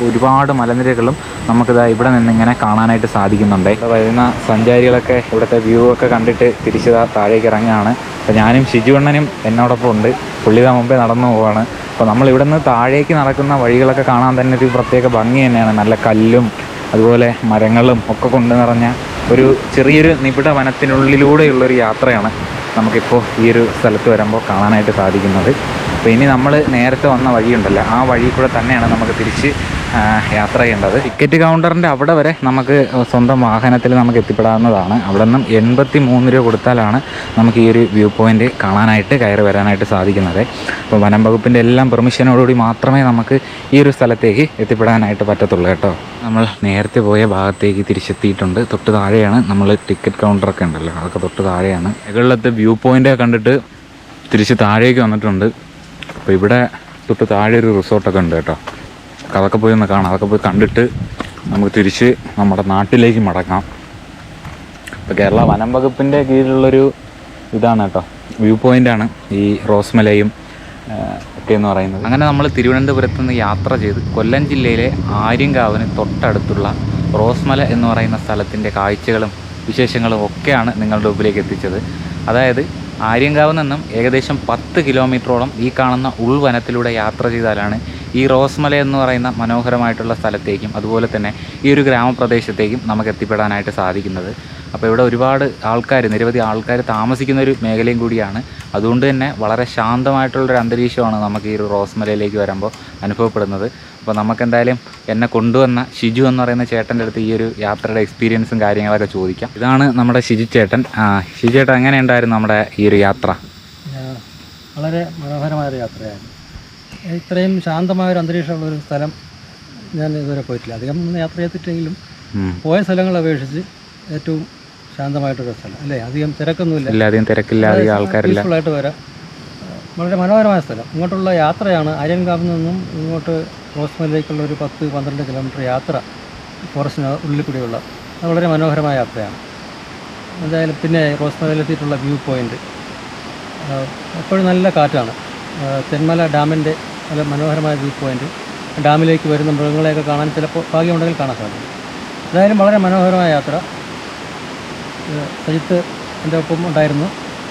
S1: ഒരുപാട് മലനിരകളും നമുക്കിതാ ഇവിടെ നിന്ന് ഇങ്ങനെ കാണാനായിട്ട് സാധിക്കുന്നുണ്ട്. വരുന്ന സഞ്ചാരികളൊക്കെ ഇവിടുത്തെ വ്യൂ ഒക്കെ കണ്ടിട്ട് തിരിച്ച് താഴേക്ക് ഇറങ്ങുകയാണ്. അപ്പോൾ ഞാനും ഷിജു അണ്ണനും എന്നോടൊപ്പം ഉണ്ട്. പുള്ളി മുമ്പേ നടന്നു പോവാണ്. അപ്പോൾ നമ്മൾ ഇവിടെ നിന്ന് താഴേക്ക് നടക്കുന്ന വഴികളൊക്കെ കാണാൻ തന്നെ ഒരു പ്രത്യേക ഭംഗി തന്നെയാണ്. നല്ല കല്ലും അതുപോലെ മരങ്ങളും ഒക്കെ കൊണ്ട് നിറഞ്ഞ ഒരു ചെറിയൊരു നിബിഡ വനത്തിനുള്ളിലൂടെയുള്ളൊരു യാത്രയാണ് നമുക്കിപ്പോൾ ഈ ഒരു സ്ഥലത്ത് വരുമ്പോൾ കാണാനായിട്ട് സാധിക്കുന്നത്. അപ്പോൾ ഇനി നമ്മൾ നേരത്തെ വന്ന വഴിയുണ്ടല്ലോ, ആ വഴി കൂടെ തന്നെയാണ് നമുക്ക് തിരിച്ച് യാത്ര ചെയ്യേണ്ടത്. ടിക്കറ്റ് കൗണ്ടറിൻ്റെ അവിടെ വരെ നമുക്ക് സ്വന്തം വാഹനത്തിൽ നമുക്ക് എത്തിപ്പെടാവുന്നതാണ്. അവിടെ നിന്നും 83 രൂപ കൊടുത്താലാണ് നമുക്ക് ഈ ഒരു വ്യൂ പോയിൻ്റ് കാണാനായിട്ട് കയറി വരാനായിട്ട് സാധിക്കുന്നത്. അപ്പോൾ വനം വകുപ്പിൻ്റെ എല്ലാം പെർമിഷനോടുകൂടി മാത്രമേ നമുക്ക് ഈ ഒരു സ്ഥലത്തേക്ക് എത്തിപ്പെടാനായിട്ട് പറ്റത്തുള്ളൂ കേട്ടോ. നമ്മൾ നേരത്തെ പോയ ഭാഗത്തേക്ക് തിരിച്ചെത്തിയിട്ടുണ്ട്. തൊട്ട് താഴെയാണ് നമ്മൾ ടിക്കറ്റ് കൗണ്ടറൊക്കെ ഉണ്ടല്ലോ, അതൊക്കെ തൊട്ട് താഴെയാണ്. മുകളിലത്തെ വ്യൂ പോയിൻ്റ് കണ്ടിട്ട് തിരിച്ച് താഴേക്ക് വന്നിട്ടുണ്ട്. അപ്പോൾ ഇവിടെ തൊട്ട് താഴെ ഒരു റിസോർട്ടൊക്കെ ഉണ്ട് കേട്ടോ. അതൊക്കെ പോയി ഒന്ന് കാണാം. അതൊക്കെ പോയി കണ്ടിട്ട് നമുക്ക് തിരിച്ച് നമ്മുടെ നാട്ടിലേക്ക് മടങ്ങാം. ഇപ്പോൾ കേരള വനം വകുപ്പിൻ്റെ കീഴിലുള്ളൊരു ഇതാണ് കേട്ടോ, വ്യൂ പോയിൻ്റാണ് ഈ റോസ്മലയും ഒക്കെ എന്ന് പറയുന്നത്. അങ്ങനെ നമ്മൾ തിരുവനന്തപുരത്ത് നിന്ന് യാത്ര ചെയ്ത് കൊല്ലം ജില്ലയിലെ ആര്യങ്കാവിന് തൊട്ടടുത്തുള്ള റോസ്മല എന്ന് പറയുന്ന സ്ഥലത്തിൻ്റെ കാഴ്ചകളും വിശേഷങ്ങളും ഒക്കെയാണ് നിങ്ങളുടെ മുമ്പിലേക്ക് എത്തിച്ചത്. അതായത് ആര്യങ്കാവിൽ നിന്നും ഏകദേശം 10 കിലോമീറ്ററോളം ഈ കാണുന്ന ഉൾവനത്തിലൂടെ യാത്ര ചെയ്താലാണ് ഈ റോസ്മല എന്ന് പറയുന്ന മനോഹരമായിട്ടുള്ള സ്ഥലത്തേക്കും അതുപോലെ തന്നെ ഈ ഒരു ഗ്രാമപ്രദേശത്തേക്കും നമുക്ക് എത്തിപ്പെടാനായിട്ട് സാധിക്കുന്നത്. അപ്പോൾ ഇവിടെ ഒരുപാട് ആൾക്കാർ, നിരവധി ആൾക്കാർ താമസിക്കുന്ന ഒരു മേഖലയും കൂടിയാണ്. അതുകൊണ്ട് തന്നെ വളരെ ശാന്തമായിട്ടുള്ളൊരു അന്തരീക്ഷമാണ് നമുക്ക് ഈ ഒരു റോസ്മലയിലേക്ക് വരുമ്പോൾ അനുഭവപ്പെടുന്നത്. അപ്പോൾ നമുക്കെന്തായാലും എന്നെ കൊണ്ടുവന്ന ഷിജു എന്ന് പറയുന്ന ചേട്ടൻ്റെ അടുത്ത് ഈ ഒരു യാത്രയുടെ എക്സ്പീരിയൻസും കാര്യങ്ങളൊക്കെ ചോദിക്കാം. ഇതാണ് നമ്മുടെ ഷിജു ചേട്ടൻ. ഷിജു ചേട്ടൻ എങ്ങനെയുണ്ടായിരുന്നു നമ്മുടെ ഈ ഒരു യാത്ര?
S2: വളരെ മനോഹരമായൊരു യാത്രയായിരുന്നു. ഇത്രയും ശാന്തമായൊരു അന്തരീക്ഷമുള്ളൊരു സ്ഥലം ഞാൻ ഇതുവരെ പോയിട്ടില്ല. അധികം യാത്ര ചെയ്തിട്ടെങ്കിലും പോയ സ്ഥലങ്ങളെ അപേക്ഷിച്ച് ഏറ്റവും ശാന്തമായിട്ടൊരു സ്ഥലം അല്ലേ. അധികം തിരക്കൊന്നുമില്ല,
S1: അധികം തിരക്കില്ല, അധികം ആൾക്കാരില്ല,
S2: പീസ്ഫുള്ളായിട്ട് വരാം. വളരെ മനോഹരമായ സ്ഥലം. ഇങ്ങോട്ടുള്ള യാത്രയാണ് ആര്യൻകാവിൽ നിന്നും ഇങ്ങോട്ട് റോസ്മലയിലേക്കുള്ള ഒരു 10-12 കിലോമീറ്റർ യാത്ര ഫോറസ്റ്റിന് ഉള്ളിൽ കൂടിയുള്ള അത് വളരെ മനോഹരമായ യാത്രയാണ്. എന്തായാലും പിന്നെ റോസ്മലയിലെത്തിയിട്ടുള്ള വ്യൂ പോയിൻ്റ് എപ്പോഴും നല്ല കാറ്റാണ്. തെന്മല ഡാമിൻ്റെ നല്ല മനോഹരമായ വ്യൂ പോയിൻ്റ്. ഡാമിലേക്ക് വരുന്ന മൃഗങ്ങളെയൊക്കെ കാണാൻ ചിലപ്പോൾ ഭാഗ്യമുണ്ടെങ്കിൽ കാണാൻ സാധിക്കും. എന്തായാലും വളരെ മനോഹരമായ യാത്ര. സജിത്ത് എൻ്റെ ഒപ്പം ഉണ്ടായിരുന്നു.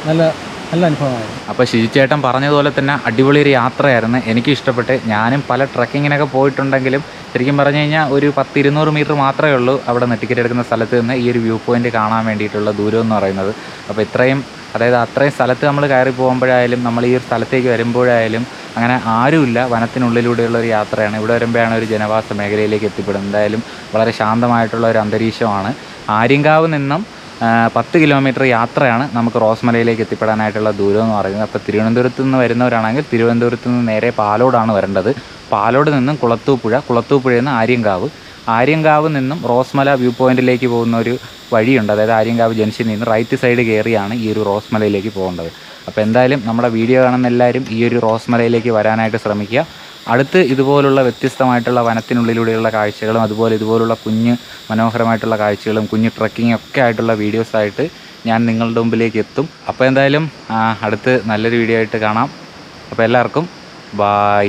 S2: നല്ല അനുഭവമായിരുന്നു.
S1: അപ്പോൾ ഷിജുചേട്ടൻ പറഞ്ഞതുപോലെ തന്നെ അടിപൊളി ഒരു യാത്രയായിരുന്നു. എനിക്ക് ഇഷ്ടപ്പെട്ട്. ഞാനും പല ട്രക്കിങ്ങിനൊക്കെ പോയിട്ടുണ്ടെങ്കിലും ശരിക്കും പറഞ്ഞു കഴിഞ്ഞാൽ ഒരു 100-200 മീറ്റർ മാത്രമേ ഉള്ളൂ അവിടെ നിന്ന് ടിക്കറ്റ് എടുക്കുന്ന സ്ഥലത്ത് നിന്ന് ഈ ഒരു വ്യൂ പോയിൻ്റ് കാണാൻ വേണ്ടിയിട്ടുള്ള ദൂരം എന്ന് പറയുന്നത്. അപ്പോൾ ഇത്രയും, അതായത് അത്രയും സ്ഥലത്ത് നമ്മൾ കയറി പോകുമ്പോഴായാലും നമ്മൾ ഈ ഒരു സ്ഥലത്തേക്ക് വരുമ്പോഴായാലും അങ്ങനെ ആരുമില്ല, വനത്തിനുള്ളിലൂടെയുള്ള ഒരു യാത്രയാണ്. ഇവിടെ വരുമ്പോഴാണ് ഒരു ജനവാസ മേഖലയിലേക്ക് എത്തിപ്പെടുന്നത്. എന്തായാലും വളരെ ശാന്തമായിട്ടുള്ള ഒരു അന്തരീക്ഷമാണ്. ആര്യങ്കാവ് നിന്നും 10 കിലോമീറ്റർ യാത്രയാണ് നമുക്ക് റോസ്മലയിലേക്ക് എത്തിപ്പെടാനായിട്ടുള്ള ദൂരം എന്ന് പറയുന്നത്. അപ്പോൾ തിരുവനന്തപുരത്ത് നിന്ന് വരുന്നവരാണെങ്കിൽ തിരുവനന്തപുരത്ത് നിന്ന് നേരെ പാലോടാണ് വരേണ്ടത്. പാലോട് നിന്നും കുളത്തൂപ്പുഴയിൽ നിന്ന് ആര്യങ്കാവ് നിന്നും റോസ്മല വ്യൂ പോയിന്റിലേക്ക് പോകുന്ന ഒരു വഴിയുണ്ട്. അതായത് ആര്യങ്കാവ് ജംഗ്ഷനിൽ നിന്ന് റൈറ്റ് സൈഡ് കയറിയാണ് ഈ ഒരു റോസ്മലയിലേക്ക് പോകേണ്ടത്. അപ്പോൾ എന്തായാലും നമ്മുടെ വീഡിയോ കാണുന്ന എല്ലാവരും ഈ ഒരു റോസ്മലയിലേക്ക് വരാനായിട്ട് ശ്രമിക്കുക. അടുത്ത് ഇതുപോലുള്ള വ്യത്യസ്തമായിട്ടുള്ള വനത്തിനുള്ളിലൂടെയുള്ള കാഴ്ചകളും അതുപോലെ ഇതുപോലുള്ള കുഞ്ഞ് മനോഹരമായിട്ടുള്ള കാഴ്ചകളും കുഞ്ഞ് ട്രക്കിങ്ങും ഒക്കെ ആയിട്ടുള്ള വീഡിയോസായിട്ട് ഞാൻ നിങ്ങളുടെ മുമ്പിലേക്ക് എത്തും. അപ്പോൾ എന്തായാലും അടുത്ത് നല്ലൊരു വീഡിയോ ആയിട്ട് കാണാം. അപ്പോൾ എല്ലാവർക്കും ബായ്.